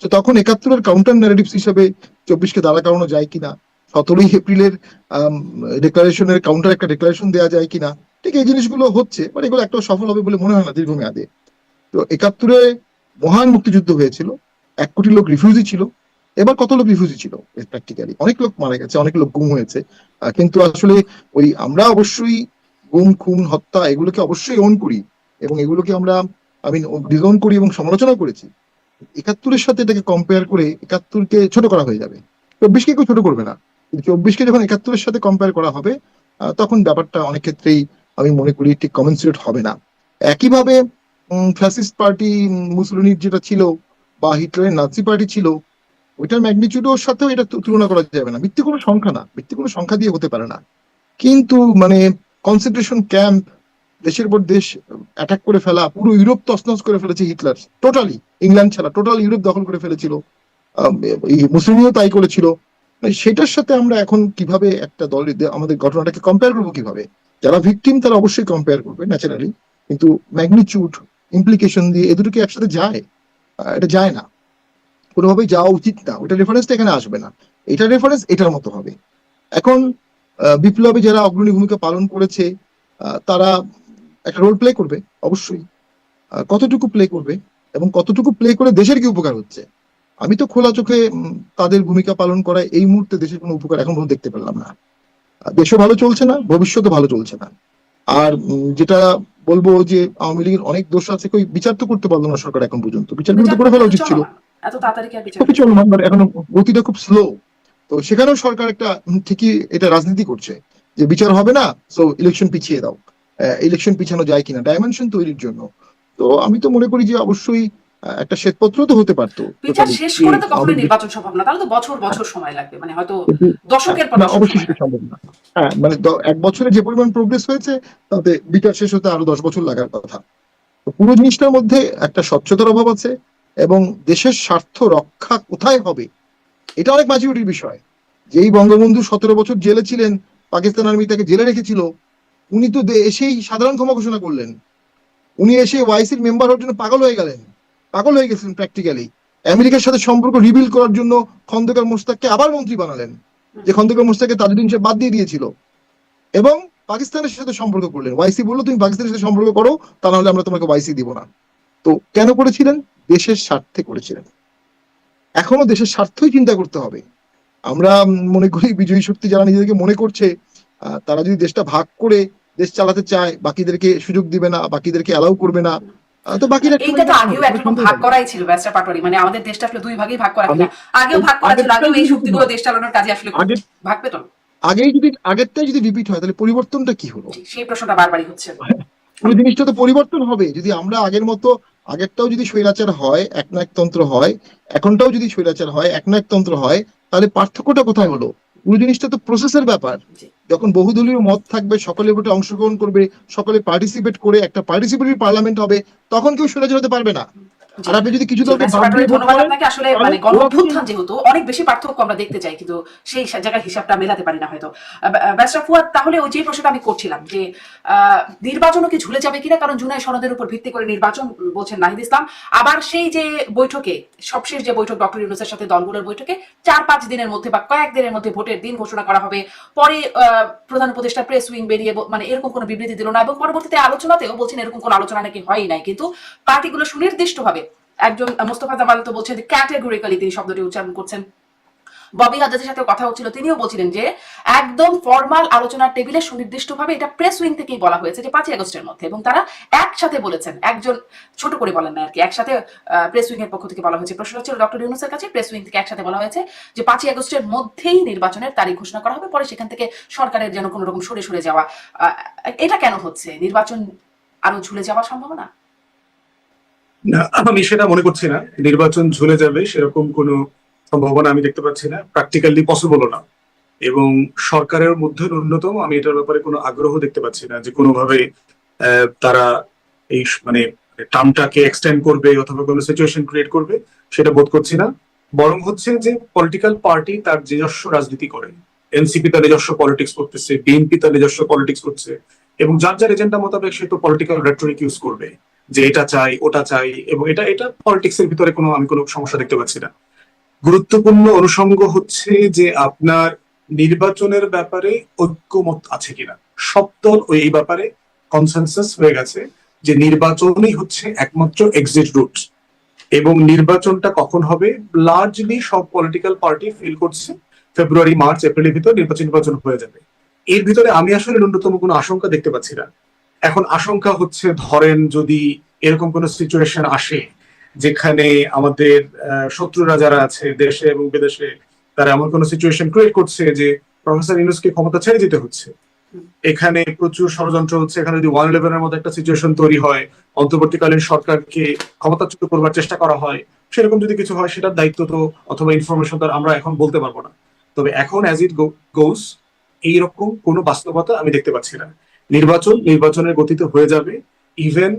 তো তখন 71-এর কাউন্টার ন্যারেটিভস হিসেবে 24-কে দাঁড়া করানো যায় কিনা, 17ই এপ্রিলের ডিক্লারেশনের কাউন্টার একটা ডিক্লারেশন দেওয়া যায় কিনা, ঠিক এই জিনিসগুলো হচ্ছে, মানে এগুলো একটা সফল হবে বলে মনে হয় না দীর্ঘমেয়াদে। তো 71-এ মহান মুক্তিযুদ্ধ হয়েছিল, 1 কোটি লোক রিফিউজি ছিল। এবার কত লোক রিফিউজি ছিল? প্র্যাকটিক্যালি অনেক লোক মারা গেছে, অনেক লোক গুম হয়েছে। কিন্তু আসলে ওই আমরা অবশ্যই গুম, খুন, হত্যা এগুলোকে অবশ্যই ওন করি এবং এগুলোকে আমরা ডিজোন করি এবং সমালোচনা করেছি। একাত্তরের সাথে এটাকে কম্পেয়ার করে 71কে ছোট করা হয়ে যাবে। 24কে কেউ ছোট করবে না, কিন্তু 24কে যখন 71-এর সাথে কম্পেয়ার করা হবে তখন ব্যাপারটা অনেক ক্ষেত্রেই আমি মনে করি ঠিক কমেন্সুরেট হবে না। একইভাবে ফ্যাসিস্ট পার্টি মুসলিনির যেটা ছিল বা হিটলারের নাৎসি পার্টি ছিল, ওইটার ম্যাগনিচিউডের সাথেও এটা তুলনা করা যাবে না। ভিত্তি কোনো সংখ্যা না, ভিত্তি কোনো সংখ্যা দিয়ে হতে পারে না। কিন্তু মানে কনসেন্ট্রেশন ক্যাম্প, দেশের পর দেশ অ্যাটাক করে ফেলা, পুরো ইউরোপ তছনছ করে ফেলেছে হিটলার, টোটালি ইংল্যান্ড ছাড়া টোটাল ইউরোপ দখল করে ফেলেছিল। মুসলিমিও তাই করেছিল। সেটার সাথে আমরা এখন কিভাবে একটা দল আমাদের ঘটনাটাকে কম্পেয়ার করবো কিভাবে? যারা ভিকটিম তারা অবশ্যই কম্পেয়ার করবে ন্যাচারালি, কিন্তু ম্যাগনিচিউড ইমপ্লিকেশন দিয়ে এ দুটো কি একসাথে যায়? এটা যায় না, কোনোভাবেই যাওয়া উচিত না। ওটা রেফারেন্সটা এখানে আসবে না, এটা রেফারেন্স এটার মতো হবে। এখন বিপ্লবে যারা অগ্রণী ভূমিকা পালন করেছে তারা একটা রোল প্লে করবে অবশ্যই। কতটুকু প্লে করবে এবং কতটুকু প্লে করে দেশের কি উপকার হচ্ছে, আমি তো খোলা চোখে তাদের ভূমিকা পালন করায় এই মুহূর্তে দেশের কোনো উপকার এখন পর্যন্ত দেখতে পেলাম না। দেশও ভালো চলছে না, ভবিষ্যতে ভালো চলছে না। আর যেটা বলবো যে আওয়ামী লীগের অনেক দোষ আছে, কই বিচার তো করতে পারলো না সরকার এখন পর্যন্ত। বিচার কিন্তু করে ফেলা উচিত ছিল, এত তাড়াতাড়ি কি আর বিচার খুবই চলমান, এখন গতিটা খুব স্লো। তো সেখানেও সরকার একটা ঠিকই এটা রাজনীতি করছে যে বিচার হবে না, সো ইলেকশন পিছিয়ে দাও। ইলেকশন পিছানো যায় কিনা ডাইমেনশন তৈরির জন্য। তো আমি তো মনে করি যে অবশ্যই একটা শ্বেতপত্র তো হতে পারতো। বিচার শেষ করে তো কখনো নির্বাচন সম্ভব না, তাহলে তো বছর বছর সময় লাগবে, মানে হয়তো দশকের পর না, অবশ্যই সেটা সম্ভব না। হ্যাঁ, মানে 1 বছরে যে পরিমাণ প্রোগ্রেস হয়েছে তাতে বিচার শেষ হতে আরো 10 বছর লাগার কথা। তো পুরো জিনিসটার মধ্যে একটা স্বচ্ছতার অভাব আছে, এবং দেশের স্বার্থ রক্ষা কোথায় হবে এটা অনেক ম্যাচুরিটির বিষয়। যেই বঙ্গবন্ধু 17 বছর জেলে ছিলেন, পাকিস্তান আর্মি তাকে জেলে রেখেছিল, উনি তো এসেই সাধারণ ক্ষমা ঘোষণা করলেন। উনি এসে ওয়াইসির মেম্বার হওয়ার জন্য পাগল হয়ে গেলেন, পাগল হয়ে গেছিলেন প্র্যাকটিক্যালি। আমেরিকার সাথে সম্পর্ক রিবিল্ড করার জন্য খন্দকার মোশতাককে আবার মন্ত্রী বানালেন, যে খন্দকার মোশতাককে তাজউদ্দিন সাহেব বাদ দিয়ে দিয়েছিল, এবং পাকিস্তানের সাথে সম্পর্ক করলেন। ওয়াইসি বললো তুমি পাকিস্তানের সাথে সম্পর্ক করো, তা নাহলে আমরা তোমাকে ওয়াইসি দিব না। তো কেন করেছিলেন? দেশের স্বার্থে করেছিলেন। এখনো দেশের স্বার্থই চিন্তা করতে হবে। আমরা মনে করি বিজয়ী শক্তি যারা নিজেদেরকে মনে করছে, তারা যদি দেশটা ভাগ করে দেশ চালাতে চায়, বাকিদেরকে সুযোগ দিবে না, বাকিদেরকে অ্যালাউ করবে না, তো বাকিরা এইটা তো আগেও একরকম ভাগ করাই ছিল ব্যারিস্টার পাটোয়ারি, মানে আমাদের দেশটা আসলে দুই ভাগেই ভাগ করা ছিল, আগেও ভাগ করা ছিল, আগেও এই শক্তিগুলো দেশ চালানোর কাজে আসলে ভাগ পেত না। আগেরটাই যদি রিপিট হয় তাহলে পরিবর্তনটা কি হলো? সেই প্রশ্নটা বারবারই হচ্ছে। ওই জিনিসটা তো পরিবর্তন হবে যদি আমরা আগের মতো, আগেরটাও যদি স্বৈরাচার হয়, একনায়কতন্ত্র হয়, এখনটাও যদি স্বৈরাচার হয়, একনায়কতন্ত্র হয়, তাহলে পার্থক্যটা কোথায় হলো? পুরো জিনিসটা তো প্রসেসের ব্যাপার। যখন বহুদলীয় মত থাকবে, সকলে ভোটে অংশগ্রহণ করবে, সকলে পার্টিসিপেট করে একটা পার্টিসিপেটরি পার্লামেন্ট হবে, তখন কেউ স্বৈরাচার হতে পারবে না। আর আপনি যদি কিছু দলকে ধন্যবাদ আপনাকে। আসলে মানে গণঅভ্যুত্থান যেহেতু অনেক বেশি পার্থক্য আমরা দেখতে চাই, কিন্তু সেই জায়গায় হিসাবটা মেলাতে পারি না হয়তো। ব্যারিস্টার ফুয়াদ, তাহলে ওই যে প্রশ্নটা আমি করছিলাম যে নির্বাচনও কি ঝুলে যাবে কিনা, কারণ জুলাই সনদের উপর ভিত্তি করে নির্বাচন বলছেন নাহিদ ইসলাম। আবার সেই যে বৈঠকে, সবশেষ যে বৈঠক ডক্টর ইউনূসের সাথে দলগুলোর বৈঠকে 4-5 দিনের মধ্যে বা কয়েকদিনের মধ্যে ভোটের দিন ঘোষণা করা হবে, পরে প্রধান উপদেষ্টা প্রেস উইং বেরিয়ে মানে এরকম কোনো বিবৃতি দিল না, এবং পরবর্তীতে আলোচনাতেও বলছেন এরকম কোনো আলোচনা নাকি হয়ই নাই, কিন্তু পার্টিগুলো সুনির্দিষ্টভাবে, একজন মোস্তফা জামাল তো বলছেন ক্যাটেগরিক্যালি, তিনি শব্দটি উচ্চারণ করছেন, ববি হাজাদের সাথে কথা হচ্ছিল, তিনিও বলছিলেন যে একদম ফরমাল আলোচনার টেবিলে সুনির্দিষ্টভাবে এটা প্রেস উইং থেকেই বলা হয়েছে যে 5 আগস্টের মধ্যে, এবং তারা একসাথে বলেছেন, একজন ছোট করে বলেন না আর কি, একসাথে প্রেস উইং এর পক্ষ থেকে বলা হয়েছে। প্রশ্ন ছিল ডক্টর ইউনূসের কাছে, প্রেস উইং থেকে একসাথে বলা হয়েছে যে 5 আগস্টের মধ্যেই নির্বাচনের তারিখ ঘোষণা করা হবে, পরে সেখান থেকে সরকারের যেন কোনো রকম সরে সরে যাওয়া। এটা কেন হচ্ছে? নির্বাচন আরো ঝুলে যাওয়ার সম্ভাবনা? না, আমি সেটা মনে করছি না। নির্বাচন ঝুলে যাবে সেরকম কোনো সম্ভাবনা আমি দেখতে পাচ্ছি না, প্র্যাকটিক্যালি পসিবলও না। এবং সরকারের মধ্যে ন্যূনতম আমি এটার ব্যাপারে কোনো আগ্রহ দেখতে পাচ্ছি না যে কোনোভাবে তারা এই মানে টার্মটাকে এক্সটেন্ড করবে অথবা কোনো সিচুয়েশন ক্রিয়েট করবে, সেটা বোধ করছি না। বরং হচ্ছে যে পলিটিক্যাল পার্টি তার নিজস্ব রাজনীতি করে, এনসিপি তার নিজস্ব পলিটিক্স করতেছে, বিএনপি তার নিজস্ব পলিটিক্স করছে, এবং যার যার এজেন্ডা মোতাবেক সে তো পলিটিক্যাল রেটরিক ইউজ করবে যে এটা চাই ওটা চাই, এবং এটা পলিটিক্স এর ভিতরে আমি কোনো সমস্যা দেখতে পাচ্ছি না। গুরুত্বপূর্ণ অনুষঙ্গ হচ্ছে যে আপনার নির্বাচনের ব্যাপারে ঐক্যমত আছে কিনা। সব দল এই ব্যাপারে কনসেনসাস হয়ে গেছে যে নির্বাচনই হচ্ছে একমাত্র এক্সিট রুট, এবং নির্বাচনটা কখন হবে লার্জলি সব পলিটিক্যাল পার্টি ফিল করছে ফেব্রুয়ারি, মার্চ, এপ্রিলের ভিতর নির্বাচন হয়ে যাবে। এর ভিতরে আমি আসলে ন্যূনতম কোনো আশঙ্কা দেখতে পাচ্ছি না। এখন আশঙ্কা হচ্ছে ধরেন যদি এরকম কোনো সিচুয়েশন আসে যেখানে আমাদের শত্রুরা যারা আছে দেশে এবং বিদেশে, তারা এমন কোনো সিচুয়েশন ক্রিয়েট করছে যে প্রফেসর ইউনূসকে ক্ষমতা ছেড়ে দিতে হচ্ছে। এখানে প্রচুর ষড়যন্ত্র হচ্ছে। এখানে যদি 111-এর মতো একটা সিচুয়েশন তৈরি হয়, অন্তর্বর্তীকালীন সরকারকে ক্ষমতাচ্যুত করবার চেষ্টা করা হয়, সেরকম যদি কিছু হয় সেটার দায়িত্ব তো অথবা ইনফরমেশন তো আমরা এখন বলতে পারবো না। তবে এখন অ্যাজ ইট গোস এইরকম কোনো বাস্তবতা আমি দেখতে পাচ্ছি না। নির্বাচনের গতিতে হয়ে যাবে। ইভেন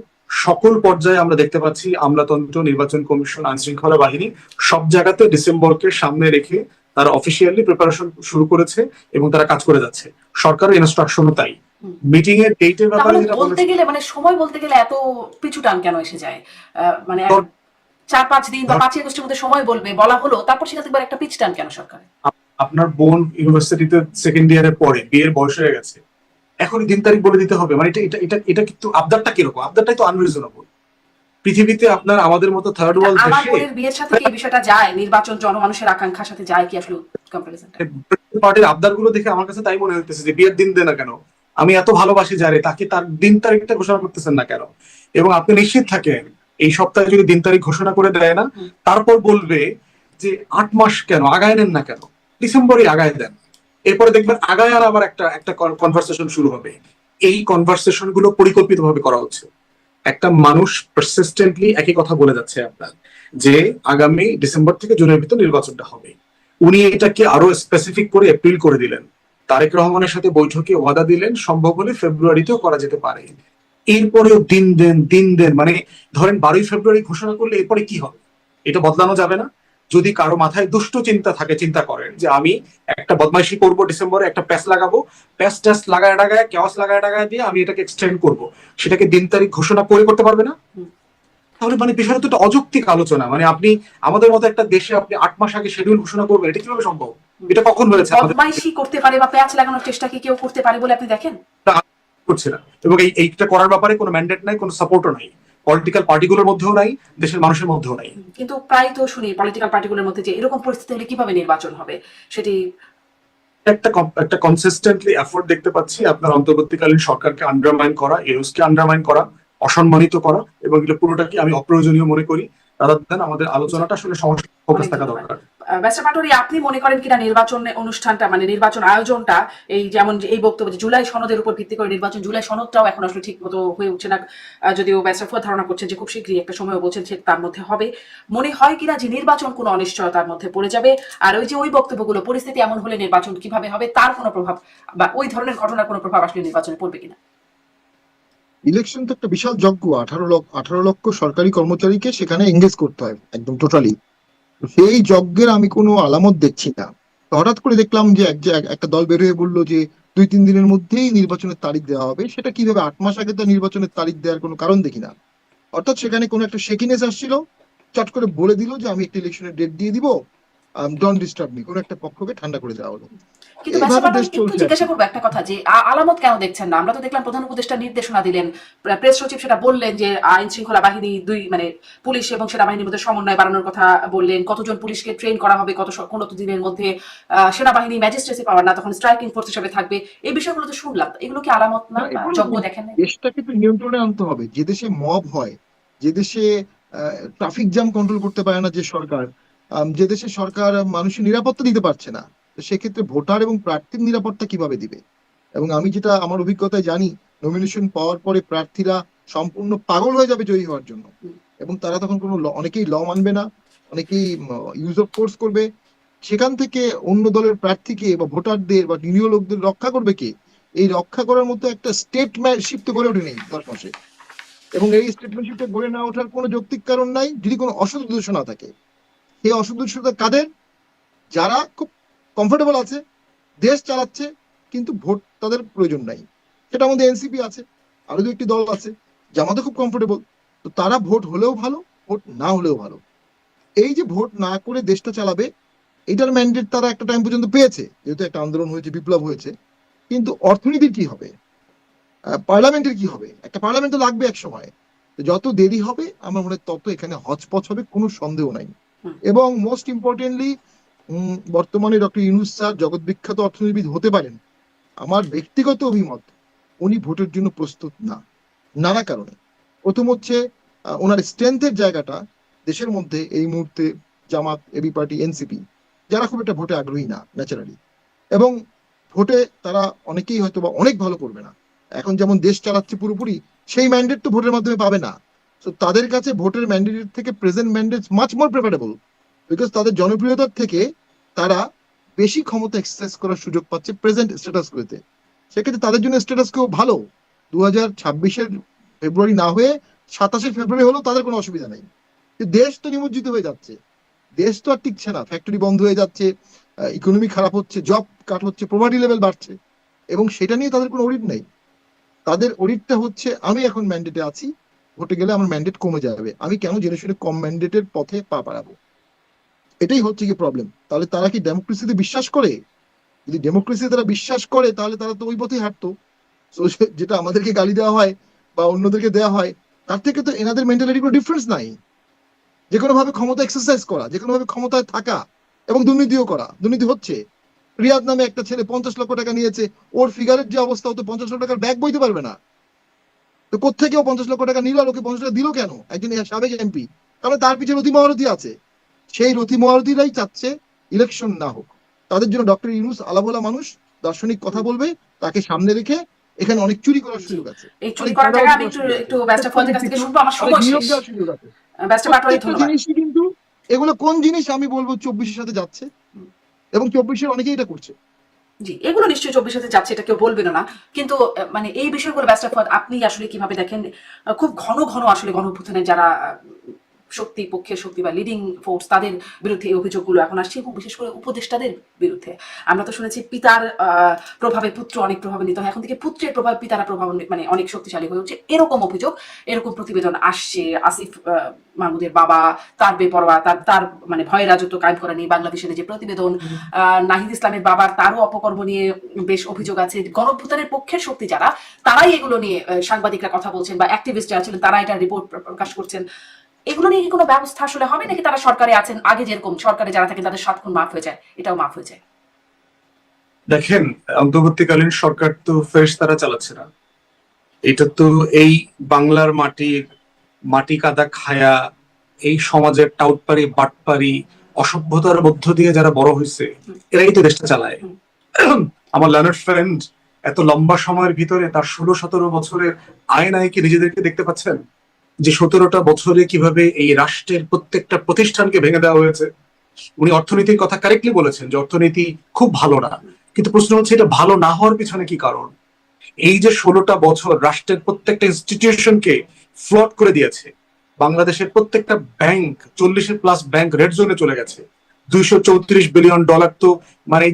সকল পর্যায়ে আমরা দেখতে পাচ্ছি আমলাতন্ত্র, নির্বাচন কমিশন, আইন শৃঙ্খলা বাহিনী সব জায়গাতে ডিসেম্বরকে সামনে রেখে তারা অফিসিয়ালি প্রিপারেশন শুরু করেছে এবং তারা কাজ করে যাচ্ছে। সরকারের ইনস্ট্রাকশনও তাই। মিটিং এর ডেটের ব্যাপারে তাহলে যেটা বলতে গেলে মানে সময় বলতে গেলে এত পিছু টান কেন এসে যায়? মানে 4-5 দিন বা 5 আগস্টের মধ্যে সময় বলবে, বলা হলো, তারপর সেখান থেকে একটা পিছ টান কেন সরকার? আপনার বোন ইউনিভার্সিটিতে সেকেন্ড ইয়ারে পড়ে, বিয়ের বয়স হয়ে গেছে, এখনই দিন তারিখ বলে দিতে হবে? মানে এটা এটা এটা এটা কিন্তু আবদারটা কিরকম? আবদারটাই তো আনরিজনেবল। পৃথিবীতে আপনার আমাদের মতো থার্ড ওয়ার্ল্ড আমার দেশে বোনের বিয়ের সাথে কি এই বিষয়টা যায়? নির্বাচন জনমানুষের আকাঙ্ক্ষার সাথে যায় কি আসলে কম্পারিজনটা? পার্টির আবদার গুলো দেখে আমার কাছে তাই মনে হইতেছে যে বিয়ের দিন দেয় না কেন? আমি এত ভালোবাসি যারে, তাকে তার দিন তারিখটা ঘোষণা করতেছেন না কেন? এবং আপনি নিশ্চিত থাকেন এই সপ্তাহে যদি দিন তারিখ ঘোষণা করে দেয় না, তারপর বলবে যে 8 মাস কেন আগায় নেন না কেন, ডিসেম্বরই আগায় দেন। এরপরে দেখবেন আগায় আর আবার একটা একটা কনভারসেশন শুরু হবে। এই কনভারসেশন গুলো পরিকল্পিতভাবে করা হচ্ছে। একটা মানুষ পারসিস্টেন্টলি একই কথা বলে যাচ্ছে আপনার যে আগামী ডিসেম্বর থেকে জুনের ভিতর নির্বাচনটা হবে। উনি এটাকে আরো স্পেসিফিক করে এপ্রিল করে দিলেন। তারেক রহমানের সাথে বৈঠকে ওয়াদা দিলেন সম্ভব হলে ফেব্রুয়ারিতেও করা যেতে পারে। এরপরেও দিন দেন মানে ধরেন 12ই ফেব্রুয়ারি ঘোষণা করলে এরপরে কি হবে? এটা বদলানো যাবে না। যদি কারো মাথায় দুষ্ট চিন্তা থাকে, চিন্তা করেন যে আমি একটা বদমাইশি করবো ডিসেম্বরে, একটা প্যাস লাগাবো, প্যাস ট্যাস লাগায় টাগায় কেওয়াস লাগায় টাগায় দিয়ে আমি এটাকে এক্সটেন্ড করব, সেটাকে দিন তারিখ ঘোষণা করে করতে পারবে না? তাহলে মানে বিষয়টা তো একটা অযৌক্তিক আলোচনা। মানে আপনি আমাদের মতো একটা দেশে আপনি 8 মাস আগে শিডিউল ঘোষণা করবেন, এটা কিভাবে সম্ভব? এটা কখন হয়েছে? বদমাইশি করতে পারে বা প্যাচ লাগানোর চেষ্টা কি কেউ করতে পারে বলে আপনি দেখেন? করছে না। এবং এইটা করার ব্যাপারে কোনো ম্যান্ডেট নাই, কোনো সাপোর্টও নাই, পলিটিক্যাল পার্টিগুলোর মধ্যেও নাই, দেশের মানুষের মধ্যেও নাই। কিন্তু প্রায় তো শুনি পলিটিক্যাল পার্টিগুলোর মধ্যে যে এরকম পরিস্থিতি হলে কিভাবে নির্বাচন হবে সেটি একটা কনসিস্টেন্টলি এফোর্ট দেখতে পাচ্ছি আপনার অন্তর্বর্তীকালীন সরকারকে আন্ডারমাইন করা, ইউনুসকে আন্ডারমাইন করা, অসম্মানিত করা, এবং এগুলো পুরোটাকে আমি অপ্রয়োজনীয় মনে করি। রাদার দেন আমাদের আলোচনাটা আসলে সমস্যা ফোকাস থাকা দরকার। ব্যারিস্টার পাটোয়ারি, আপনি মনে করেন কিনা নির্বাচন অনুষ্ঠানটা মানে নির্বাচন আয়োজনটা এই যেমন যে এই বক্তব্য যে জুলাই সনদের উপর ভিত্তি করে নির্বাচন, জুলাই সনদটাও এখন আসলে ঠিক মতো হয়ে উঠছে না, যদিও ব্যারিস্টার ফুয়াদ ধারণা করছেন যে খুব শীঘ্রই একটা সময় বলছেন যে তার মধ্যে হবে, মনে হয় কিনা যে নির্বাচন কোনো অনিশ্চয়তার মধ্যে পড়ে যাবে? আর ওই যে ওই বক্তব্যগুলো পরিস্থিতি এমন হলে নির্বাচন কিভাবে হবে তার কোনো প্রভাব বা ওই ধরনের ঘটনার কোনো প্রভাব আসলে নির্বাচনে পড়বে কিনা? ইলেকশন তো একটা বিশাল যজ্ঞ, 18 লক্ষ সরকারি কর্মচারীকে সেখানে এঙ্গেজ করতে হয় একদম টোটালি। সেই যজ্ঞের আমি কোনো আলামত দেখছি না। হঠাৎ করে দেখলাম যে একটা দল বের হয়ে বললো যে 2-3 দিনের মধ্যেই নির্বাচনের তারিখ দেওয়া হবে। সেটা কিভাবে? 8 মাস আগে তো নির্বাচনের তারিখ দেওয়ার কোনো কারণ দেখি না। অর্থাৎ সেখানে কোনো একটা শেকিনেস আসছিল, চট করে বলে দিল যে আমি একটা ইলেকশনের ডেট দিয়ে দিব, ডোন্ট ডিস্টার্ব মি, কোনো একটা পক্ষকে ঠান্ডা করে দেওয়া হলো। কিন্তু একটু জিজ্ঞাসা করবো একটা কথা, যে আলামত কেন দেখছেন না? আমরা তো দেখলাম প্রধান উপদেষ্টা নির্দেশনা দিলেন, প্রেস সচিব সেটা বললেন যে আইন শৃঙ্খলা বাহিনী মানে পুলিশ এবং সেনাবাহিনীর মধ্যে সমন্বয় বাড়ানোর কথা বললেন, কতজন পুলিশকে ট্রেন করা হবে কত দিনের মধ্যে, সেনাবাহিনী ম্যাজিস্ট্রেসি পাওয়ার না, তখন স্ট্রাইকিং ফোর্স হিসেবে থাকবে, এই বিষয়গুলো তো শুনলাম। এগুলো কি আলামত না? যজ্ঞ দেখেন না? দেশটাকে তো নিয়ন্ত্রণে আনতে হবে। যে দেশে মব হয়, যে দেশে ট্রাফিক জ্যাম কন্ট্রোল করতে পারে না যে সরকার, যে দেশে সরকার মানুষের নিরাপত্তা দিতে পারছে না, তো সেক্ষেত্রে ভোটার এবং প্রার্থীর নিরাপত্তা কিভাবে দিবে? এবং আমি যেটা আমার অভিজ্ঞতায় জানি, নমিনেশন পাওয়ার পরে প্রার্থীরা সম্পূর্ণ পাগল হয়ে যাবে জয়ী হওয়ার জন্য, এবং তারা তখন কোনো অনেকেই ল মানবে না, অনেকেই ইউজ অফ ফোর্স করবে। সেখান থেকে অন্য দলের প্রার্থীকে বা ভোটারদের বা নিরীহ লোকদের রক্ষা করবে কে? এই রক্ষা করার মতো একটা স্টেটম্যানশিপ তো গড়ে ওঠেনি 10 মাসে। এবং এই স্টেটম্যানশিপটা গড়ে না ওঠার কোনো যৌক্তিক কারণ নাই যদি কোনো অসৎ উদ্দেশ্য না থাকে। সেই অসৎ উদ্দেশ্যটা কাদের? যারা খুব কমফোর্টেবল আছে, দেশ চালাচ্ছে, কিন্তু ভোট তাদের প্রয়োজন নাই। সেটার মধ্যে এনসিপি আছে, আরো 2-1টি দল আছে, জামাতে খুব কমফোর্টেবল। তো তারা ভোট হলেও ভালো, ভোট না হলেও ভালো। এই যে ভোট না করে দেশটা চালাবে, এটার ম্যান্ডেট তারা একটা টাইম পর্যন্ত পেয়েছে, যেহেতু একটা আন্দোলন হয়েছে, বিপ্লব হয়েছে। কিন্তু অর্থনীতির কি হবে? পার্লামেন্টের কি হবে? একটা পার্লামেন্ট তো লাগবে এক সময়। যত দেরি হবে আমার মনে হয় তত এখানে হচপচ হবে, কোনো সন্দেহ নাই। এবং মোস্ট ইম্পর্টেন্টলি বর্তমানে ডক্টর ইউনূস স্যার জগৎ বিখ্যাত অর্থনীতিবিদ হতে পারেন, আমার ব্যক্তিগত অভিমত উনি ভোটের জন্য প্রস্তুত না, নানা কারণে। প্রথম হচ্ছে ওনার স্ট্রেংথের জায়গাটা দেশের মধ্যে এই মুহূর্তে জামাত, এবি পার্টি, এনসিপি, যারা খুব একটা ভোটে আগ্রহী না ন্যাচারালি, এবং ভোটে তারা অনেকেই হয়তো বা অনেক ভালো করবে না, এখন যেমন দেশ চালাচ্ছে পুরোপুরি, সেই ম্যান্ডেট তো ভোটের মাধ্যমে পাবে না। তো তাদের কাছে ভোটের ম্যান্ডেটের থেকে present mandate much more preferable, because তাদের জনপ্রিয়তার থেকে তারা বেশি ক্ষমতা এক্সারসাইজ করার সুযোগ পাচ্ছে প্রেজেন্ট স্ট্যাটাস কোতে। সেক্ষেত্রে তাদের জন্য স্ট্যাটাস কেউ ভালো, 2026-এর ফেব্রুয়ারি না হয়ে 27-এর ফেব্রুয়ারি হলেও তাদের কোনো অসুবিধা নেই। দেশ তো নিমজ্জিত হয়ে যাচ্ছে, দেশ তো আর টিকছে না, ফ্যাক্টরি বন্ধ হয়ে যাচ্ছে, ইকোনমি খারাপ হচ্ছে, জব কাট হচ্ছে, প্রপার্টি লেভেল বাড়ছে, এবং সেটা নিয়ে তাদের কোনো অডিট নেই। তাদের অডিটটা হচ্ছে আমি এখন ম্যান্ডেটে আছি, ভোটে গেলে আমার ম্যান্ডেট কমে যাবে, আমি কেন জেনে শুনে কম ম্যান্ডেটের পথে পা বাড়াবো, এটাই হচ্ছে কি প্রবলেম। তাহলে তারা কি ডেমোক্রেসিতে বিশ্বাস করে? যদি ডেমোক্রেসিতে তারা বিশ্বাস করে তাহলে তারা তো ওই পথেই হাঁটতো। So, যেটা আমাদেরকে গালি দেওয়া হয় বা অন্যদেরকে দেওয়া হয়, তার থেকে তো এনাদের মেন্টালিটি কোনো ডিফারেন্স নাই। যে কোনো ভাবে ক্ষমতা এক্সারসাইজ করা, যে কোনো ভাবে ক্ষমতায় থাকা, এবং দুর্নীতিও করা। দুর্নীতি হচ্ছে। রিয়াদ নামে একটা ছেলে 50 লক্ষ টাকা নিয়েছে, ওর ফিগারের যে অবস্থা, ও তো 50 লক্ষ টাকার ব্যাগ বইতে পারবে না। তো কোত্থেকে ও 50 লক্ষ টাকা নিল, আর ওকে 50 টাকা দিল কেন একজন সাবেক এমপি? কারণ তার পিছনে রতি মহারথী আছে। সেই রতি মহারথীরাই চাচ্ছে ইলেকশন না হোক। তাদের জন্য ডক্টর ইউনূস আলাভোলা মানুষ, দার্শনিক কথা বলবে, তাকে সামনে রেখে এখানে অনেক চুরি করার সুযোগ আছে, এই চুরি অনেক করার চাঁদাবাজি জায়গায় আমি করার সুযোগ আছে, একটু ব্যারিস্টার ফুয়াদের কাছ থেকে শুনবো, আমার অনেক সময় নিয়োগ শেষ। দেওয়ার সুযোগ আছে। ব্যারিস্টার পাটোয়ারি, প্রত্যেকটা ধন্যবাদ। জিনিসই কিন্তু, এগুলো কোন জিনিস আমি বলবো 24-এর সাথে যাচ্ছে, এবং 24-এর অনেকেই এটা করছে। জি, এগুলো নিশ্চয়ই 24 সাথে যাচ্ছে, এটা কেউ বলবেন না, কিন্তু মানে এই বিষয়গুলো ব্যারিস্টার ফুয়াদ আপনি আসলে কিভাবে দেখেন? খুব ঘন ঘন আসলে গণঅভ্যুত্থানের যারা শক্তি, পক্ষের শক্তি বা লিডিং ফোর্স, তাদের বিরুদ্ধে এই অভিযোগগুলো এখন আসছে, এবং বিশেষ করে উপদেষ্টাদের বিরুদ্ধে। আমরা তো শুনেছি পিতার প্রভাবে পুত্র অনেক প্রভাবিত হয়, এখন থেকে পুত্রের প্রভাবে পিতারা মানে অনেক শক্তিশালী হয়ে উঠছে, এরকম অভিযোগ, এরকম প্রতিবেদন আসছে। আসিফ মাহমুদের বাবা, তার বেপরোয়া, তার মানে ভয়ের রাজত্ব কায়েম করা নিয়ে বাংলাদেশের যে প্রতিবেদন, নাহিদ ইসলামের বাবার তারও অপকর্ম নিয়ে বেশ অভিযোগ আছে। গণঅভ্যুত্থানের পক্ষের শক্তি যারা, তারাই এগুলো নিয়ে সাংবাদিকরা কথা বলছেন, বা অ্যাক্টিভিস্ট যারা ছিলেন তারা এটা রিপোর্ট প্রকাশ করছেন। এগুলো নিয়ে কি কোনো ব্যবস্থা আসলে হবে, নাকি তারা সরকারে আছেন, আগে যেরকম সরকারে যারা থাকেন তাদের 7 খুন মাফ হয়ে যায়, এটাও মাফ হয়ে যায়? দেখেন, অন্তর্বর্তীকালীন সরকার তো ফেরেশতারা চালাচ্ছে না। এটা তো এই বাংলার মাটি কাদা খায়া, এই সমাজের টাউটপাড়ি বাটপাড়ি অসভ্যতার মধ্য দিয়ে যারা বড় হয়েছে, এরাই তো দেশটা চালায়। আমার লার্নার ফ্রেন্ড এত লম্বা সময়ের ভিতরে তার 16-17 বছরের আয়নায় কি নিজেদেরকে দেখতে পাচ্ছেন? যে 17টা বছরে কিভাবে এই রাষ্ট্রের প্রত্যেকটা প্রতিষ্ঠানকে ভেঙে দেওয়া হয়েছে। উনি অর্থনীতির কথা কারেক্টলি বলেছেন যে অর্থনীতি খুব ভালো না, কিন্তু প্রশ্ন হচ্ছে এটা ভালো না হওয়ার পিছনে কি কারণ? এই যে 16টা বছর রাষ্ট্রের প্রত্যেকটা ইনস্টিটিউশনকে ফ্লট করে দিয়েছে। বাংলাদেশের প্রত্যেকটা ব্যাংক, 40+ ব্যাংক রেড জোনে চলে গেছে। $234 বিলিয়ন তো মানে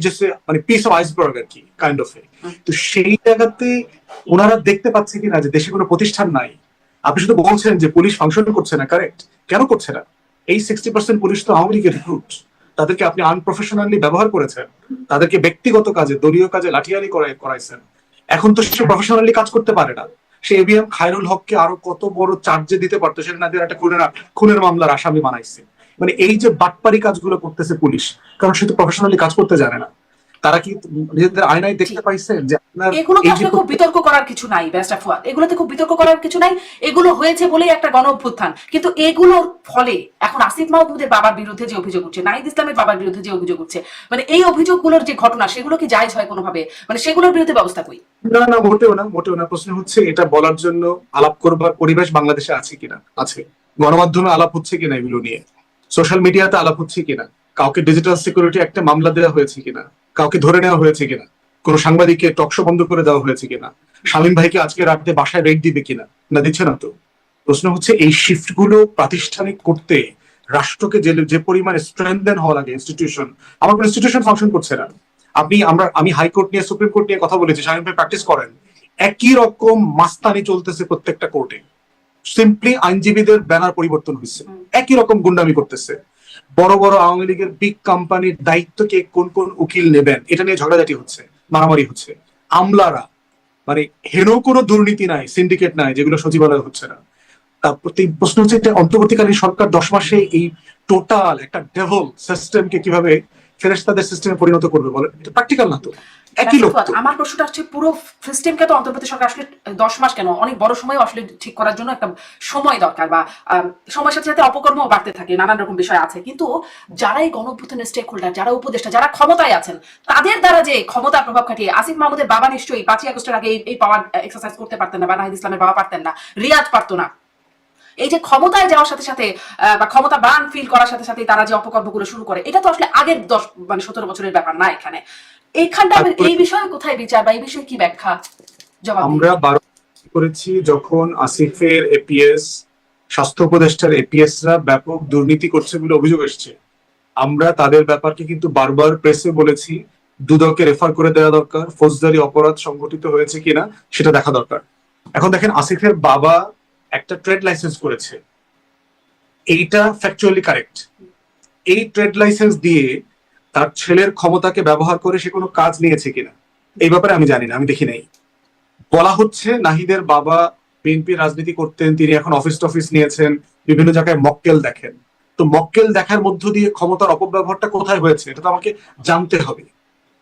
মানে পিস অফ আইসবার্গ আর কি, কাইন্ড অফ। তো সেই জায়গাতে ওনারা দেখতে পাচ্ছে কিনা যে দেশে কোনো প্রতিষ্ঠান নাই। আপনি শুধু বলছেন যে পুলিশ ফাংশন করছে না, কারেক্ট, কেন করছে না? এই 60% পুলিশ তো আওয়ামী লীগের রিক্রুট। তাদেরকে আপনি আনপ্রফেশনালি ব্যবহার করেছেন, তাদেরকে ব্যক্তিগত কাজে, দলীয় কাজে লাঠিয়ালি করাইছেন। এখন তো সে প্রফেশনালি কাজ করতে পারে না। সে এবিএম খায়রুল হককে আরো কত বড় চার্জে দিতে পারতো, সেটা না দিয়ে একটা খুনের মামলার আসামি বানাইছে। মানে এই যে বাটপারি কাজগুলো করতেছে পুলিশ, কারণ সে তো প্রফেশনালি কাজ করতে জানে না। তারা কি নিজেদের আয়নায় দেখতে পাইছে যে আপনার এগুলোতে আসলে খুব বিতর্ক করার কিছু নাই ব্যারিস্টার ফুয়াদ, এগুলোতে খুব বিতর্ক করার কিছু নাই। এগুলো হয়েছে বলেই একটা গণঅভ্যুত্থান, কিন্তু এগুলোর ফলে এখন আসিফ মাহমুদের বাবার বিরুদ্ধে যে অভিযোগ উঠছে, নাহিদ ইসলামের বাবার বিরুদ্ধে যে অভিযোগ উঠছে, মানে এই অভিযোগগুলোর যে ঘটনা, সেগুলো কি জায়েজ হয় কোনোভাবে? মানে সেগুলোর বিরুদ্ধে ব্যবস্থা কই? না না, মোটেও না, মোটেও না। প্রশ্ন হচ্ছে এটা বলার জন্য আলাপ করবার পরিবেশ বাংলাদেশে আছে কিনা। আছে। গণমাধ্যমে আলাপ হচ্ছে কিনা এগুলো নিয়ে, সোশ্যাল মিডিয়াতে আলাপ হচ্ছে কিনা, কাউকে ডিজিটাল সিকিউরিটি একটা মামলা দেওয়া হয়েছে কিনা, কাউকে ধরে নেওয়া হয়েছে কিনা, কোন সাংবাদিককে টকশো বন্ধ করে দেওয়া হয়েছে কিনা, শামীম ভাইকে আজকে রাতে বাসায় রেড দিবে কিনা, না দিচ্ছে না তো। প্রশ্ন হচ্ছে এই শিফট গুলো প্রাতিষ্ঠানিক করতে রাষ্ট্রকে যে পরিমাণে স্ট্রেংথেন হওয়া লাগে ইনস্টিটিউশন, আমার কোন ইনস্টিটিউশন ফাংশন করছে না। আমি হাইকোর্ট নিয়ে, সুপ্রিম কোর্ট নিয়ে কথা বলেছি, শামীম ভাই প্র্যাকটিস করেন, একই রকম মাস্তানি চলতেছে প্রত্যেকটা কোর্টে। সিম্পলি আইনজীবীদের ব্যানার পরিবর্তন হয়েছে, একই রকম গুন্ডামি করতেছে। বড় বড় আওয়ামী লীগের বিগ কোম্পানির দায়িত্বকে কোন কোন উকিল নেবেন, এটা নিয়ে ঝগড়াঝাটি হচ্ছে, মারামারি হচ্ছে। আমলারা, মানে হেন কোনো দুর্নীতি নাই, সিন্ডিকেট নাই যেগুলো সচিবালয় হচ্ছে না। তারপর প্রশ্ন হচ্ছে, অন্তর্বর্তীকালীন সরকার 10 মাসে এই টোটাল একটা ডেভেল সিস্টেমকে কিভাবে ফেরেশতাদের সিস্টেমে পরিণত করবে বলেন? এটা প্র্যাকটিক্যাল না তো, একই লোক তো। আমার প্রশ্নটা হচ্ছে পুরো সিস্টেমকে তো অন্তর্বর্তী সরকার আসলে 10 মাস কেন অনেক বড় সময় আসলে ঠিক করার জন্য একটা সময় দরকার, বা সময়ের সাথে সাথে অপকর্মও বাড়তে থাকে, নানান রকম বিষয় আছে। কিন্তু যারা এই গণঅভ্যুত্থানের স্টেক হোল্ডার, যারা উপদেষ্টা, যারা ক্ষমতায় আছেন, তাদের দ্বারা যে ক্ষমতার প্রভাব খাটিয়ে আসিফ মাহমুদের বাবা নিশ্চয়ই 5ই আগস্টের আগে এই পাওয়ার এক্সারসাইজ করতে পারতেন না, বা নাহিদ ইসলামের বাবা পারতেন না, রিয়াদ পারতো না। এই যে ক্ষমতায় যাওয়ার সাথে সাথে বা ক্ষমতা বান ফিল করার সাথে সাথে তারা যে অপকর্মগুলো শুরু করে, এটা তো আসলে আগের 17 বছরের ব্যাপার না। এইখানটা এই বিষয়ে কোথায় বিচার, বা এই বিষয়ে কি ব্যাখ্যা? আমরা 12 করেছি যখন আসিফের এপিএস, স্বাস্থ্য উপদেষ্টার এপিএস রা ব্যাপক দুর্নীতি করছে বলে অভিযোগ এসছে। আমরা তাদের ব্যাপারকে কিন্তু বারবার প্রেসে বলেছি, দুদককে রেফার করে দেওয়া দরকার, ফৌজদারি অপরাধ সংগঠিত হয়েছে কিনা সেটা দেখা দরকার। এখন দেখেন, আসিফের বাবা একটা ট্রেড লাইসেন্স করেছে, এইটা ফ্যাকচুয়ালি কারেক্ট। এই ট্রেড লাইসেন্স দিয়ে তার ছেলের ক্ষমতাকে ব্যবহার করে সে কোনো কাজ নিয়েছে কিনা এই ব্যাপারে আমি জানি না, আমি দেখি নাই। বলা হচ্ছে নাহিদের বাবা বিএনপি রাজনীতি করতেন, তিনি এখন অফিস টফিস নিয়েছেন, বিভিন্ন জায়গায় মক্কেল দেখেন। তো মক্কেল দেখার মধ্য দিয়ে ক্ষমতার অপব্যবহারটা কোথায় হয়েছে এটা তো আমাকে জানতে হবে।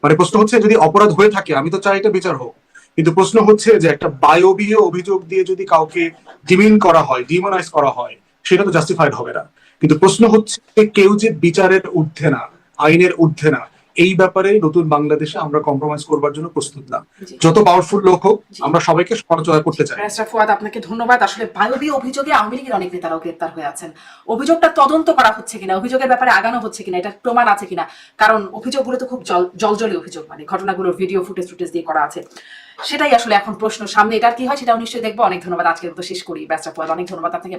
মানে প্রশ্ন হচ্ছে, যদি অপরাধ হয়ে থাকে আমি তো চাই এটা বিচার হোক, কিন্তু প্রশ্ন হচ্ছে যে একটা বায়বীয় অভিযোগ দিয়ে যদি কাউকে ডিমিন করা হয়, ডিমোনাইজ করা হয়, সেটা তো জাস্টিফাইড হবে না। কিন্তু প্রশ্ন হচ্ছে কেউ যে বিচারের ঊর্ধ্বে না, আইনের ঊর্ধ্বে না, এই ব্যাপারে নতুন বাংলাদেশে আমরা কম্প্রোমাইজ করবার জন্য প্রস্তুত না। যত পাওয়ারফুল লোক হোক, আমরা সবাইকে সমালোচনা করতে চাই। ফুয়াদ, আপনাকে ধন্যবাদ। আসলে বায়বীয় অভিযোগে আওয়ামী লীগের অনেক নেতারাও গ্রেপ্তার হয়ে আছেন। অভিযোগটা তদন্ত করা হচ্ছে কিনা, অভিযোগের ব্যাপারে আগানো হচ্ছে কিনা, এটা প্রমাণ আছে কিনা, কারণ অভিযোগগুলো তো খুব জলজলি অভিযোগ, মানে ঘটনাগুলোর ভিডিও ফুটেজ দিয়ে করা আছে, সেটাই আসলে এখন প্রশ্ন। সামনে এটার কি হয় সেটাও নিশ্চয়ই দেখবো। অনেক ধন্যবাদ, আজকের মতো শেষ করি। ব্যারিস্টার ফুয়াদ, অনেক ধন্যবাদ আপনাকে।